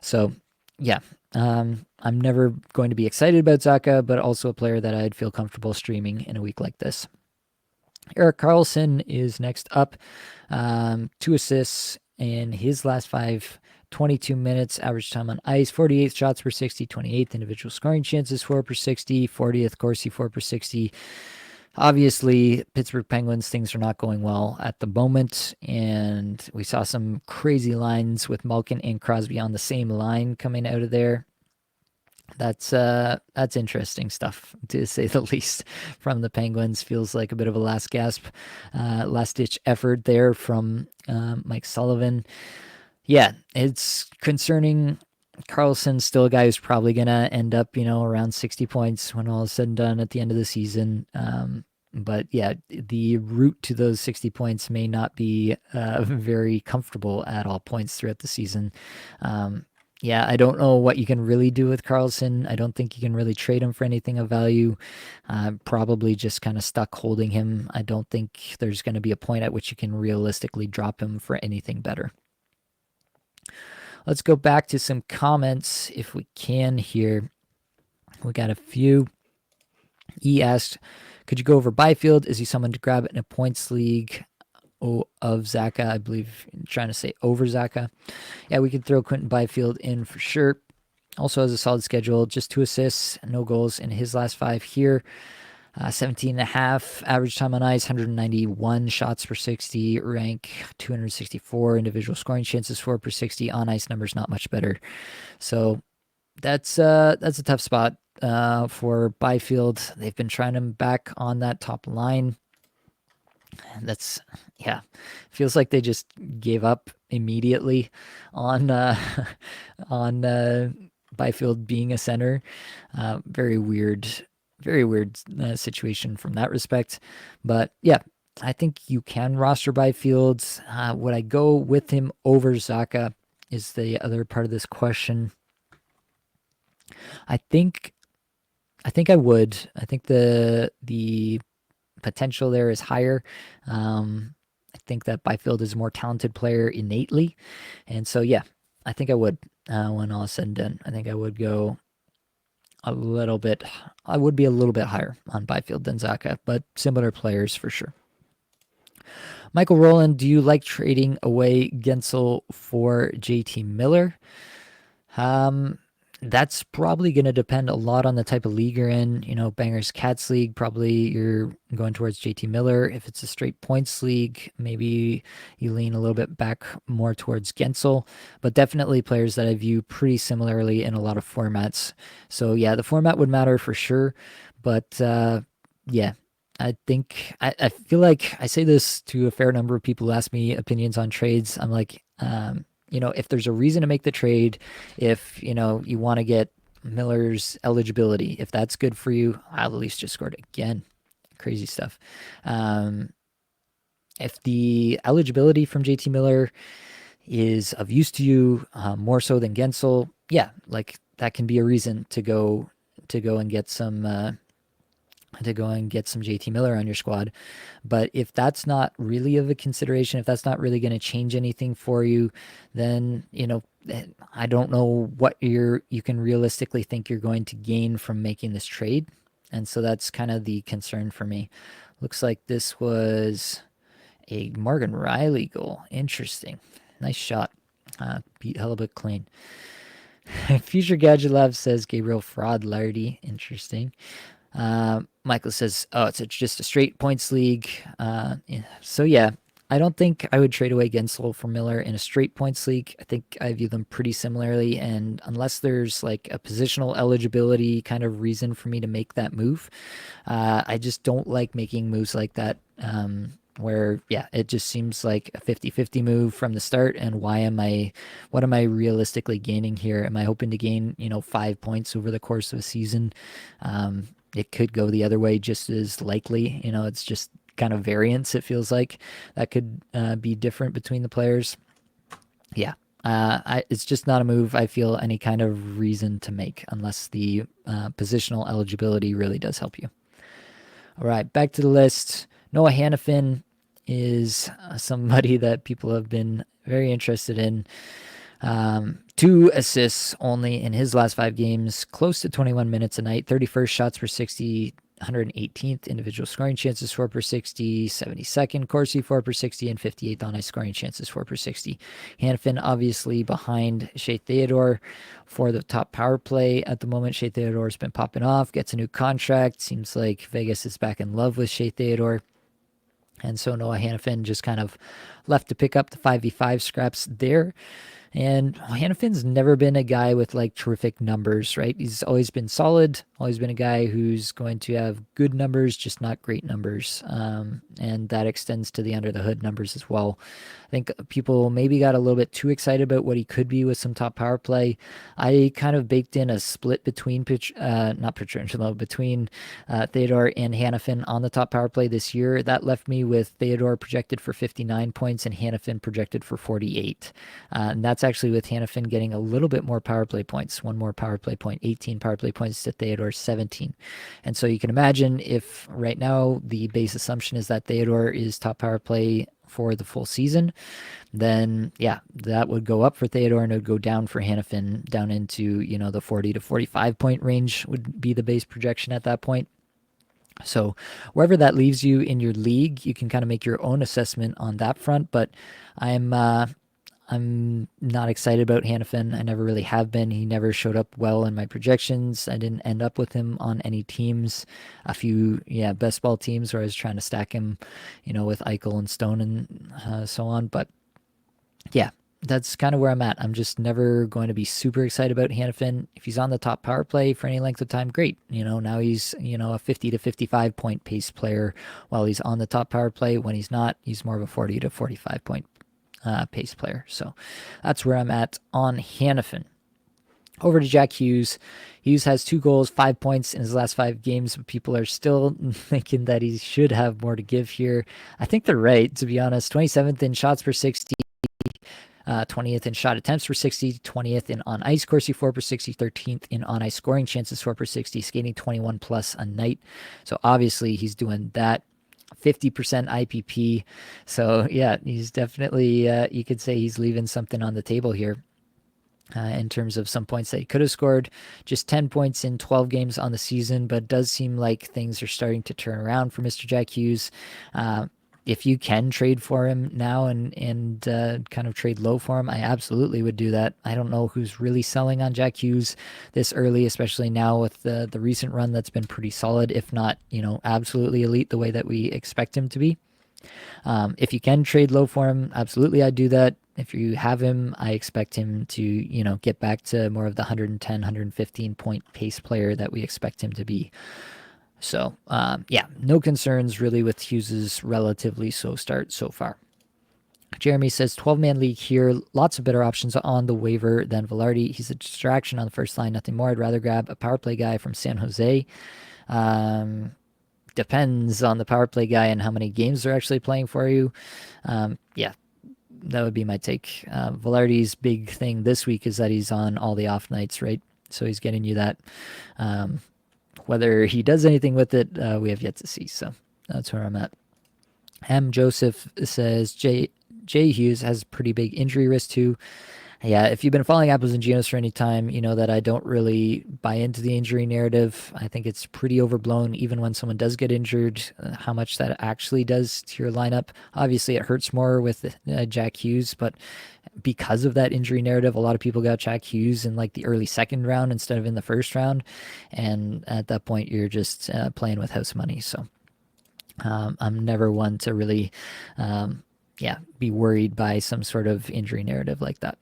So, yeah. I'm never going to be excited about Zacha, but also a player that I'd feel comfortable streaming in a week like this. Erik Karlsson is next up. 2 assists in his last 22 minutes, average time on ice, 48 shots per 60, 28th individual scoring chances, 4 per 60, 40th Corsi, 4 per 60. Obviously, Pittsburgh Penguins, things are not going well at the moment, and we saw some crazy lines with Malkin and Crosby on the same line coming out of there. That's interesting stuff, to say the least, from the Penguins. Feels like a bit of a last gasp, last-ditch effort there from Mike Sullivan. Yeah, it's concerning. Karlsson's still a guy who's probably going to end up, around 60 points when all is said and done at the end of the season. But yeah, the route to those 60 points may not be very comfortable at all points throughout the season. Yeah, I don't know what you can really do with Karlsson. I don't think you can really trade him for anything of value. Probably just kind of stuck holding him. I don't think there's going to be a point at which you can realistically drop him for anything better. Let's go back to some comments if we can here. We got a few. He asked, could you go over Byfield? Is he someone to grab in a points league of Zacha? I believe I'm trying to say over Zacha. Yeah, we could throw Quinton Byfield in for sure. Also has a solid schedule, just 2 assists, no goals in his last 5 here. 17.5 average time on ice, 191 shots per 60, rank 264 individual scoring chances, 4 per 60. On ice numbers not much better. So that's a tough spot for Byfield. They've been trying him back on that top line. Feels like they just gave up immediately on Byfield being a center. Very weird situation from that respect. But yeah, I think you can roster Byfield. Would I go with him over Zacha is the other part of this question. I think I would. I think the potential there is higher. I think that Byfield is a more talented player innately. And so, yeah, I think I would, when all is said and done. I think I would go a little bit higher on Byfield than Zacha, but similar players for sure. Michael Rowland, do you like trading away Guenther for JT Miller? That's probably going to depend a lot on the type of league you're in. Bangers Cats League, probably you're going towards JT Miller. If it's a straight points league, maybe you lean a little bit back more towards Guenther, but definitely players that I view pretty similarly in a lot of formats. So yeah, the format would matter for sure, but yeah, I feel like I say this to a fair number of people who ask me opinions on trades. I'm like, if there's a reason to make the trade, if, you want to get Miller's eligibility, if that's good for you, I'll at least just scored again. Crazy stuff. If the eligibility from JT Miller is of use to you, more so than Gensel, yeah, like that can be a reason to go and get some JT Miller on your squad. But if that's not really of a consideration, if that's not really going to change anything for you, then I don't know what you can realistically think you're going to gain from making this trade. And so that's kind of the concern for me. Looks like this was a Morgan Riley goal. Interesting. Nice shot. Beat Hellebuyck clean. Future Gadget Lab says Gabriel Vilardi. Interesting. Michael says, oh, it's just a straight points league. So yeah, I don't think I would trade away Gensel for Miller in a straight points league. I think I view them pretty similarly, and unless there's like a positional eligibility kind of reason for me to make that move, I just don't like making moves like that. Where, yeah, it just seems like a 50-50 move from the start. And what am I realistically gaining here? Am I hoping to gain, 5 points over the course of a season? It could go the other way just as likely. It's just kind of variance, it feels like. That could be different between the players. Yeah, it's just not a move I feel any kind of reason to make unless the positional eligibility really does help you. All right, back to the list. Noah Hanifin is somebody that people have been very interested in. 2 assists only in his last 5 games, close to 21 minutes a night, 31st shots per 60, 118th individual scoring chances 4 per 60, 72nd Corsi 4 per 60, and 58th on ice scoring chances 4 per 60. Hanifin obviously behind Shea Theodore for the top power play at the moment. Shea Theodore's been popping off, gets a new contract. Seems like Vegas is back in love with Shea Theodore. And so Noah Hanifin just kind of left to pick up the 5v5 scraps there. And Hanifin's never been a guy with like terrific numbers, right? He's always been solid, always been a guy who's going to have good numbers, just not great numbers. And that extends to the under the hood numbers as well. I think people maybe got a little bit too excited about what he could be with some top power play. I kind of baked in a split between between Theodore and Hanifin on the top power play this year. That left me with Theodore projected for 59 points and Hanifin projected for 48. And that's actually with Hanifin getting a little bit more power play points, 1 more power play point, 18 power play points to Theodore's 17. And so you can imagine if right now the base assumption is that Theodore is top power play for the full season, then yeah, that would go up for Theodore and it would go down for Hanifin, down into, the 40 to 45 point range would be the base projection at that point. So wherever that leaves you in your league, you can kind of make your own assessment on that front, but I'm not excited about Hanifin. I never really have been. He never showed up well in my projections. I didn't end up with him on any teams. A few, best ball teams where I was trying to stack him, with Eichel and Stone and so on. But yeah, that's kind of where I'm at. I'm just never going to be super excited about Hanifin. If he's on the top power play for any length of time, great. Now he's, a 50 to 55 point pace player while he's on the top power play. When he's not, he's more of a 40 to 45 point pace player. So that's where I'm at on Hanifin. Over to Jack Hughes. Hughes has 2 goals, 5 points in his last 5 games, but people are still thinking that he should have more to give here. I think they're right, to be honest. 27th in shots per 60, 20th in shot attempts per 60, 20th in on-ice Corsi 4 per 60, 13th in on-ice scoring chances 4 per 60, skating 21 plus a night. So obviously he's doing that. 50% IPP. So yeah, he's definitely, you could say he's leaving something on the table here in terms of some points that he could have scored. Just 10 points in 12 games on the season, but it does seem like things are starting to turn around for Mr. Jack Hughes. If you can trade for him now and kind of trade low for him, I absolutely would do that. I don't know who's really selling on Jack Hughes this early, especially now with the recent run that's been pretty solid, if not, absolutely elite the way that we expect him to be. If you can trade low for him, absolutely I'd do that. If you have him, I expect him to, get back to more of the 110, 115 point pace player that we expect him to be. So, yeah, no concerns really with Hughes' relatively slow start so far. Jeremy says 12-man league here. Lots of better options on the waiver than Vilardi. He's a distraction on the first line, nothing more. I'd rather grab a power play guy from San Jose. Depends on the power play guy and how many games they're actually playing for you. Yeah, that would be my take. Vilardi's big thing this week is that he's on all the off nights, right? So he's getting you that. Whether he does anything with it, we have yet to see. So that's where I'm at. M. Joseph says Jay Hughes has pretty big injury risk too. Yeah, if you've been following Apples and Genos for any time, you know that I don't really buy into the injury narrative. I think it's pretty overblown, even when someone does get injured, how much that actually does to your lineup. Obviously, it hurts more with Jack Hughes, but because of that injury narrative, a lot of people got Jack Hughes in like the early second round instead of in the first round. And at that point, you're just playing with house money. So I'm never one to really, be worried by some sort of injury narrative like that.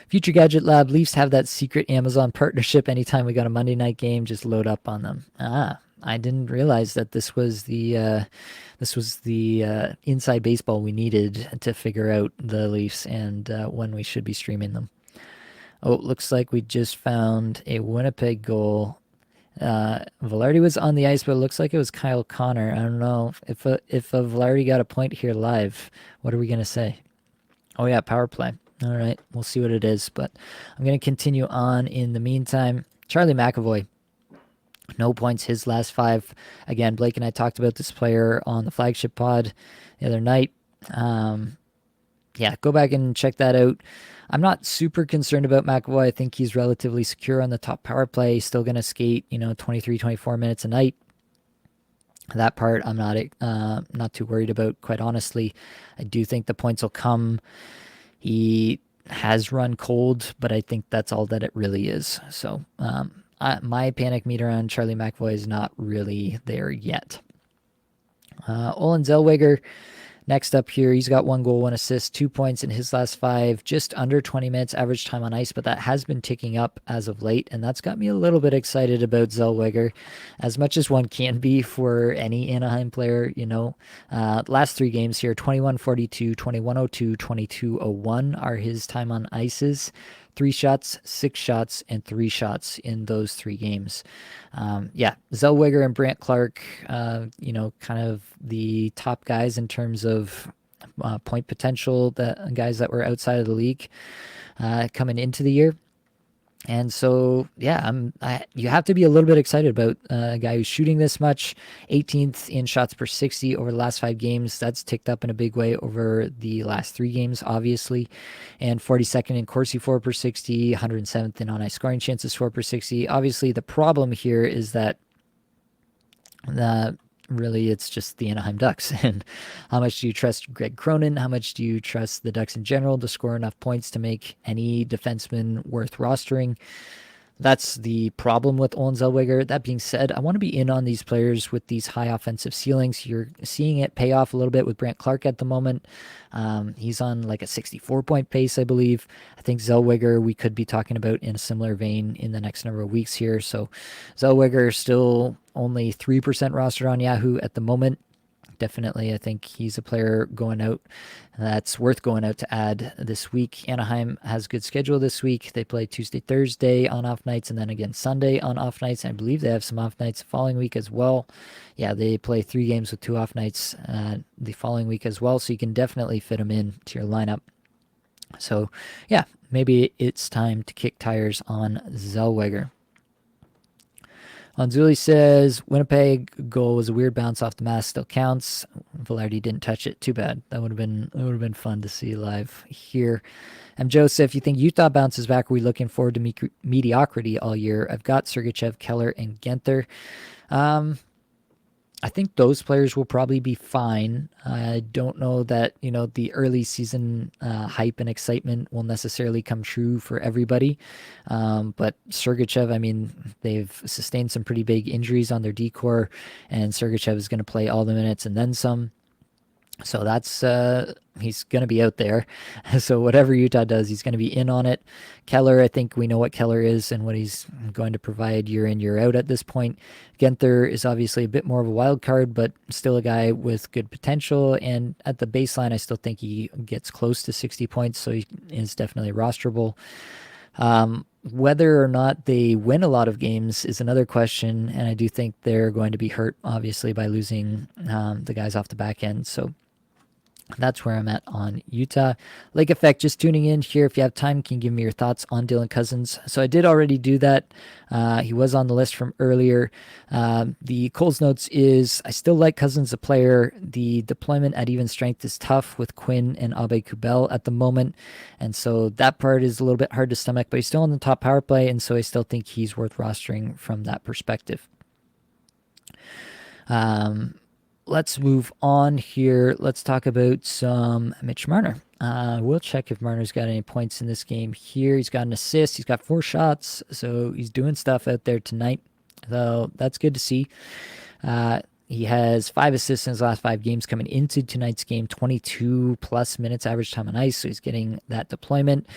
Future Gadget Lab, Leafs have that secret Amazon partnership. Anytime we got a Monday night game, just load up on them. I didn't realize that this was the inside baseball we needed to figure out the Leafs and when we should be streaming them. Oh, it looks like we just found a Winnipeg goal. Vilardi was on the ice, but it looks like it was Kyle Connor. I don't know if Vilardi got a point here live. What are we gonna say? Oh yeah, power play. All right, we'll see what it is, but I'm going to continue on in the meantime. Charlie McAvoy, no points his last 5. Again, Blake and I talked about this player on the flagship pod the other night. Go back and check that out. I'm not super concerned about McAvoy. I think he's relatively secure on the top power play. He's still going to skate, 23, 24 minutes a night. That part I'm not too worried about, quite honestly. I do think the points will come. He has run cold, but I think that's all that it really is. So my panic meter on Charlie McAvoy is not really there yet. Olen Zellweger, next up here, he's got 1 goal, 1 assist, 2 points in his last 5, just under 20 minutes average time on ice, but that has been ticking up as of late, and that's got me a little bit excited about Zellweger, as much as one can be for any Anaheim player, last 3 games here, 21-42, 21-02, 22-01 are his time on ices. 3 shots, 6 shots, and 3 shots in those 3 games. Zellweger and Brandt Clark, kind of the top guys in terms of point potential, the guys that were outside of the league coming into the year. And so, you have to be a little bit excited about a guy who's shooting this much. 18th in shots per 60 over the last 5 games. That's ticked up in a big way over the last 3 games, obviously. And 42nd in Corsi 4 per 60, 107th in on-ice scoring chances 4 per 60. Obviously, the problem here is that really it's just the Anaheim Ducks. And how much do you trust Greg Cronin? How much do you trust the Ducks in general to score enough points to make any defenseman worth rostering? That's the problem with Olen Zellweger. That being said, I want to be in on these players with these high offensive ceilings. You're seeing it pay off a little bit with Brandt Clark at the moment. He's on like a 64-point pace, I believe. I think Zellweger we could be talking about in a similar vein in the next number of weeks here. So Zellweger still only 3% rostered on Yahoo at the moment. Definitely, I think he's a player going out that's worth going out to add this week. Anaheim has a good schedule this week. They play Tuesday, Thursday on off nights, and then again Sunday on off nights. And I believe they have some off nights the following week as well. Yeah, they play 3 games with 2 off nights the following week as well, so you can definitely fit them in to your lineup. So, yeah, maybe it's time to kick tires on Zellweger. Anzuli says, Winnipeg goal was a weird bounce off the mask, still counts. Vilardi didn't touch it. Too bad. That would have been fun to see live here. And Joseph, you think Utah bounces back? Are we looking forward to mediocrity all year? I've got Sergachev, Keller, and Guenther. I think those players will probably be fine. I don't know that, the early season hype and excitement will necessarily come true for everybody. But Sergachev, they've sustained some pretty big injuries on their D-core, and Sergachev is going to play all the minutes and then some. So that's he's going to be out there. So whatever Utah does, he's going to be in on it. Keller, I think we know what Keller is and what he's going to provide year in, year out at this point. Guenther is obviously a bit more of a wild card, but still a guy with good potential. And at the baseline, I still think he gets close to 60 points, so he is definitely rosterable. Whether or not they win a lot of games is another question, and I do think they're going to be hurt, obviously, by losing the guys off the back end. So that's where I'm at on Utah. Lake Effect, just tuning in here. If you have time, can you give me your thoughts on Dylan Cozens? So I did already do that. He was on the list from earlier. The Coles notes is, I still like Cozens as a player. The deployment at even strength is tough with Quinn and Abe Kubel at the moment. And so that part is a little bit hard to stomach, but he's still on the top power play. And so I still think he's worth rostering from that perspective. Let's move on here. Let's talk about some Mitch Marner. We'll check if Marner's got any points in this game here. He's got an assist. He's got 4 shots. So he's doing stuff out there tonight. So that's good to see. He has 5 assists in his last 5 games coming into tonight's game, 22 plus minutes average time on ice. So he's getting that deployment.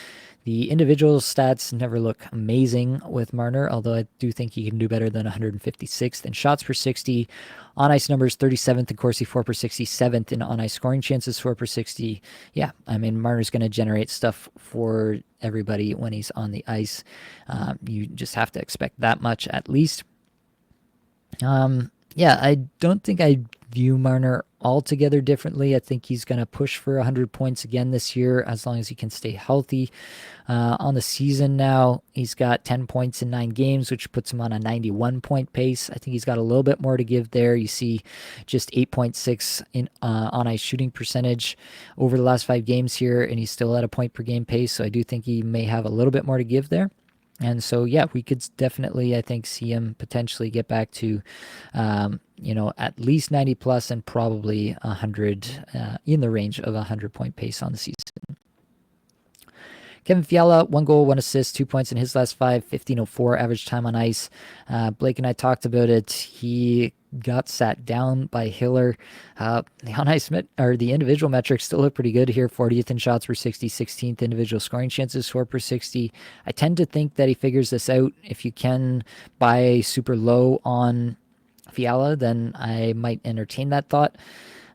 The individual stats never look amazing with Marner, although I do think he can do better than 156th in shots per 60. On-ice numbers, 37th in Corsi, 4 per 60, 7th in on-ice scoring chances, 4 per 60. Yeah, I mean, Marner's going to generate stuff for everybody when he's on the ice. You just have to expect that much at least. Yeah, I don't think I view Marner altogether differently. I think he's going to push for 100 points again this year as long as he can stay healthy. On the season now, he's got 10 points in 9 games, which puts him on a 91-point pace. I think he's got a little bit more to give there. You see just 8.6 in on-ice shooting percentage over the last 5 games here, and he's still at a point-per-game pace, so I do think he may have a little bit more to give there. And so, yeah, we could definitely, I think, see him potentially get back to, at least 90 plus and probably 100 in the range of 100-point pace on the season. Kevin Fiala, 1 goal, 1 assist, 2 points in his last 5, 15:04 average time on ice. Blake and I talked about it. He got sat down by Hiller. The on-ice the individual metrics still look pretty good here. 40th in shots per 60, 16th individual scoring chances, 4 per 60. I tend to think that he figures this out. If you can buy super low on Fiala, then I might entertain that thought.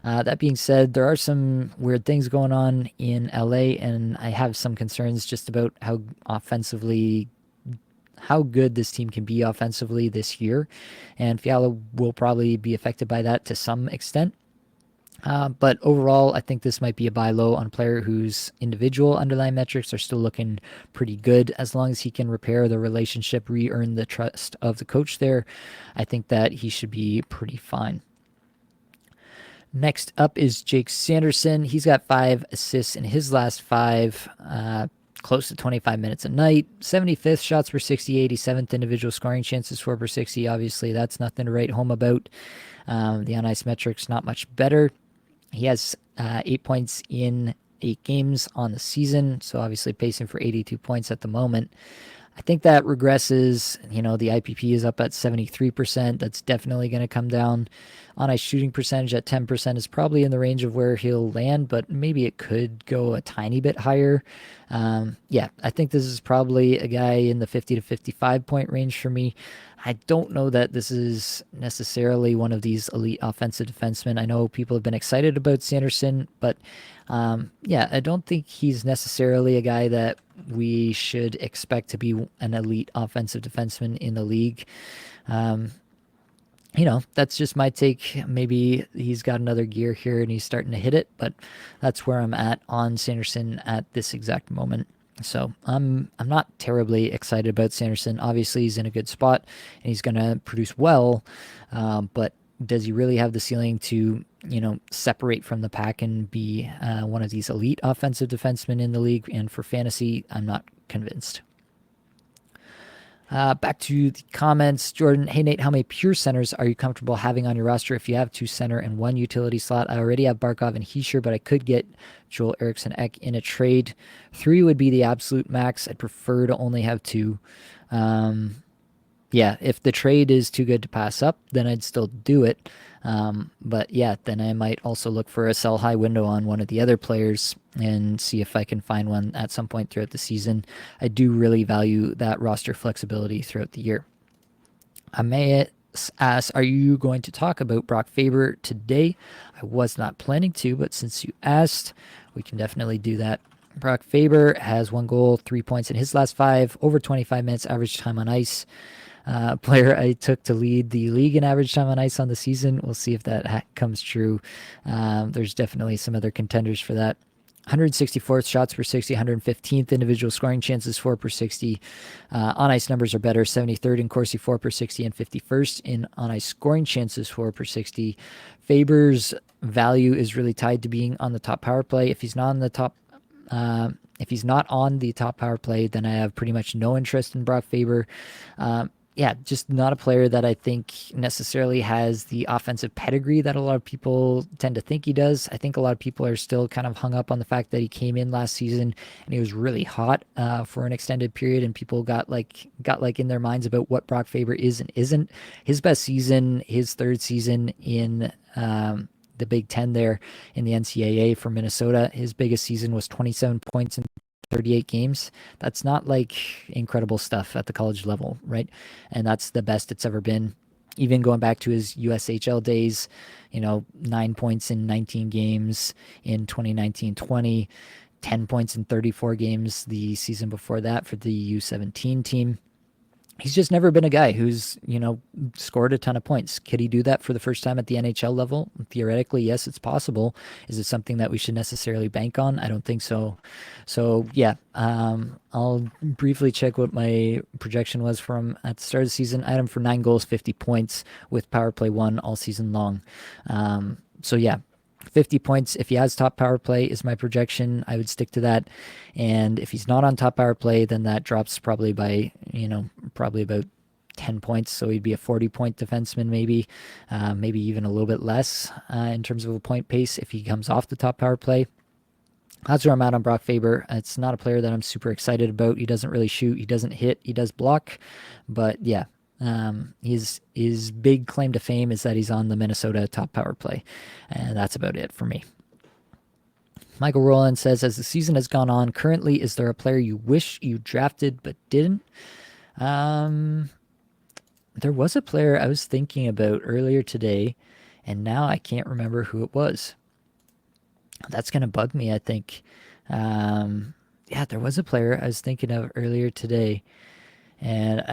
That being said, there are some weird things going on in LA, and I have some concerns just about how good this team can be offensively this year. And Fiala will probably be affected by that to some extent. But overall, I think this might be a buy low on a player whose individual underlying metrics are still looking pretty good. As long as he can repair the relationship, re-earn the trust of the coach there, I think that he should be pretty fine. Next up is Jake Sanderson. He's got 5 assists in his last 5, close to 25 minutes a night. 75th shots per 60, 87th individual scoring chances, 4 per 60. Obviously, that's nothing to write home about. The on-ice metrics, not much better. He has 8 points in 8 games on the season, so obviously pacing for 82 points at the moment. I think that regresses. The IPP is up at 73%. That's definitely going to come down. On-ice shooting percentage at 10% is probably in the range of where he'll land, but maybe it could go a tiny bit higher. I think this is probably a guy in the 50 to 55 point range for me. I don't know that this is necessarily one of these elite offensive defensemen. I know people have been excited about Sanderson, but I don't think he's necessarily a guy that we should expect to be an elite offensive defenseman in the league. That's just my take. Maybe he's got another gear here and he's starting to hit it, but that's where I'm at on Sanderson at this exact moment. So I'm not terribly excited about Sanderson. Obviously, he's in a good spot and he's going to produce well, but does he really have the ceiling to, separate from the pack and be one of these elite offensive defensemen in the league? And for fantasy, I'm not convinced. Back to the comments. Jordan, hey Nate, how many pure centers are you comfortable having on your roster if you have 2 center and 1 utility slot? I already have Barkov and Hischier, but I could get Joel Eriksson Ek in a trade. 3 would be the absolute max. I'd prefer to only have 2. If the trade is too good to pass up, then I'd still do it. But yeah, then I might also look for a sell high window on one of the other players and see if I can find one at some point throughout the season. I do really value that roster flexibility throughout the year. I may ask, are you going to talk about Brock Faber today? I was not planning to, but since you asked, we can definitely do that. Brock Faber has 1 goal, 3 points in his last 5, over 25 minutes average time on ice. Player I took to lead the league in average time on ice on the season. We'll see if that comes true. There's definitely some other contenders for that. 164th shots per 60, 115th individual scoring chances, 4 per 60. On ice numbers are better, 73rd in Corsi, 4 per 60, and 51st in on ice scoring chances, 4 per 60. Faber's value is really tied to being on the top power play. If he's not on the top power play, then I have pretty much no interest in Brock Faber. Yeah, just not a player that I think necessarily has the offensive pedigree that a lot of people tend to think he does. I think a lot of people are still kind of hung up on the fact that he came in last season and he was really hot for an extended period, and people got in their minds about what Brock Faber is and isn't. His best season, his third season in the Big Ten there in the NCAA for Minnesota. His biggest season was 27 points in 38 games. That's not like incredible stuff at the college level, right? And that's the best it's ever been. Even going back to his USHL days, 9 points in 19 games in 2019-20, 10 points in 34 games the season before that for the U17 team. He's just never been a guy who's, scored a ton of points. Could he do that for the first time at the NHL level? Theoretically, yes, it's possible. Is it something that we should necessarily bank on? I don't think so. So, yeah, I'll briefly check what my projection was from at the start of the season. I had him for 9 goals, 50 points with power play 1 all season long. So, yeah. 50 points if he has top power play is my projection. I would stick to that. And if he's not on top power play, then that drops probably by, probably about 10 points. So he'd be a 40-point defenseman maybe even a little bit less in terms of a point pace if he comes off the top power play. That's where I'm at on Brock Faber. It's not a player that I'm super excited about. He doesn't really shoot. He doesn't hit. He does block. But yeah, his big claim to fame is that he's on the Minnesota top power play, and that's about it for me. Michael Rowland says, as the season has gone on, currently, is there a player you wish you drafted but didn't? There was a player I was thinking about earlier today, and now I can't remember who it was. That's going to bug me, I think. Yeah, there was a player I was thinking of earlier today, and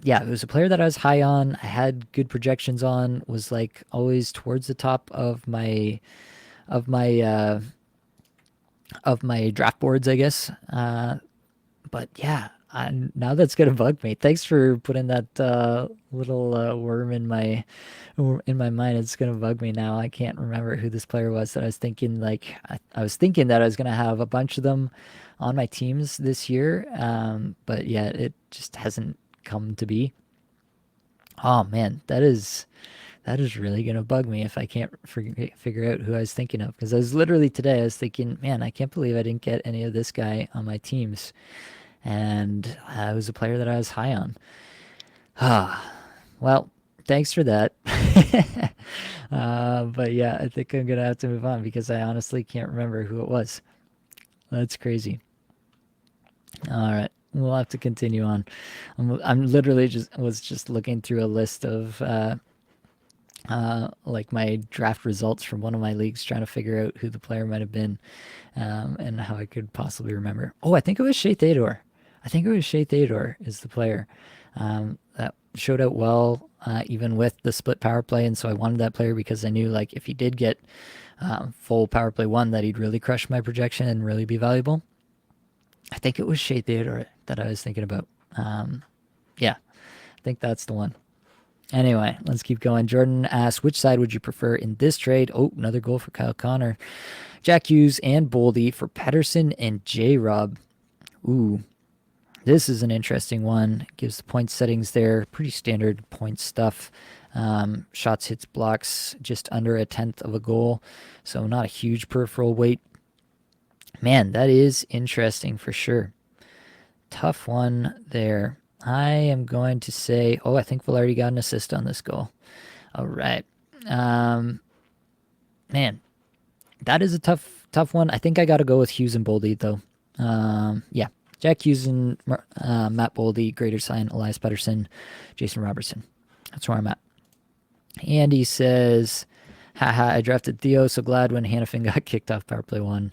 it was a player that I was high on. I had good projections on. Was like always towards the top of my draft boards, I guess. But yeah, now that's gonna bug me. Thanks for putting that little worm in my mind. It's gonna bug me now. I can't remember who this player was that I was thinking. I was thinking that I was gonna have a bunch of them on my teams this year. But yeah, it just hasn't come to be. Oh man, that is really gonna bug me if I can't figure out who I was thinking of, because I was literally today I was thinking, man, I can't believe I didn't get any of this guy on my teams, and it was a player that I was high on. Well, thanks for that. But yeah, I think I'm gonna have to move on because I honestly can't remember who it was. That's crazy. All right. We'll have to continue on. I'm literally just looking through a list of like my draft results from one of my leagues, trying to figure out who the player might have been, and how I could possibly remember. Oh, I think it was Shea Theodore. I think it was Shea Theodore is the player that showed out well, even with the split power play, and so I wanted that player because I knew like if he did get full power play 1, that he'd really crush my projection and really be valuable. I think it was Shea Theodore that I was thinking about. Yeah, I think that's the one. Anyway, let's keep going. Jordan asks, which side would you prefer in this trade? Oh, another goal for Kyle Connor. Jack Hughes and Boldy for Pettersson and J-Rob. Ooh, this is an interesting one. Gives the point settings there. Pretty standard point stuff. Shots, hits, blocks, just under 1/10 of a goal. So not a huge peripheral weight. Man, that is interesting for sure. Tough one there. I am going to say, I think Vilardi got an assist on this goal. All right. Man, that is a tough one. I think I got to go with Hughes and Boldy, though. Yeah, Jack Hughes and Matt Boldy, Greater Sign, Elias Pettersson, Jason Robertson. That's where I'm at. Andy says, haha, I drafted Theo, so glad when Hanifin got kicked off power play 1.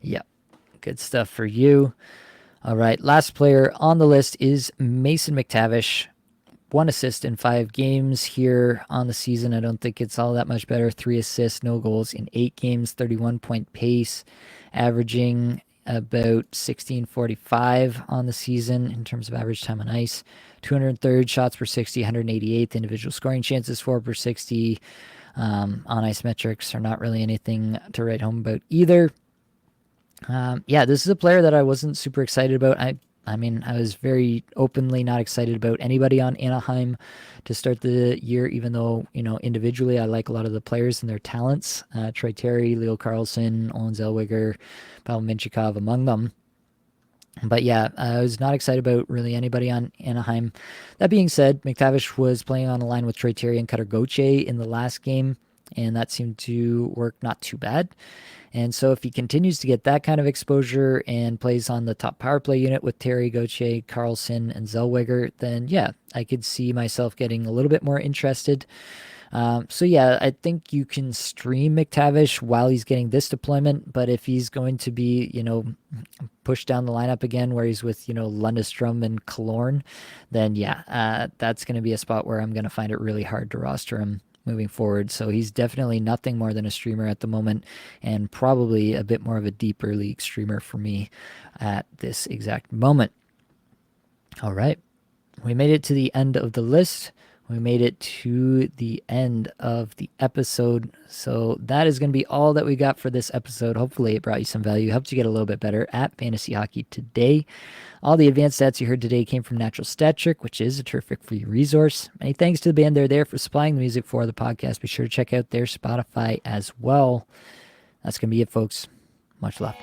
Yeah, good stuff for you. All right, last player on the list is Mason McTavish. 1 assist in 5 games here on the season. I don't think it's all that much better. 3 assists, no goals in 8 games, 31-point pace, averaging about 16.45 on the season in terms of average time on ice. 203rd shots per 60, 188th individual scoring chances, 4 per 60. On ice metrics are not really anything to write home about either. Yeah, this is a player that I wasn't super excited about. I mean, I was very openly not excited about anybody on Anaheim to start the year, even though, individually I like a lot of the players and their talents. Troy Terry, Leo Karlsson, Olen Zellweger, Pavel Minchikov among them. But yeah, I was not excited about really anybody on Anaheim. That being said, McTavish was playing on the line with Troy Terry and Cutter Gauthier in the last game, and that seemed to work not too bad. And so if he continues to get that kind of exposure and plays on the top power play unit with Terry, Gauthier, Karlsson, and Zellweger, then yeah, I could see myself getting a little bit more interested. So yeah, I think you can stream McTavish while he's getting this deployment, but if he's going to be, pushed down the lineup again where he's with, Lundestrom and Killorn, then yeah, that's going to be a spot where I'm going to find it really hard to roster him moving forward. So he's definitely nothing more than a streamer at the moment, and probably a bit more of a deeper league streamer for me at this exact moment. All right, we made it to the end of the list. We made it to the end of the episode. So that is going to be all that we got for this episode. Hopefully it brought you some value, helped you get a little bit better at Fantasy Hockey today. All the advanced stats you heard today came from Natural Stat Trick, which is a terrific free resource. Many thanks to the band They're There for supplying the music for the podcast. Be sure to check out their Spotify as well. That's going to be it, folks. Much love.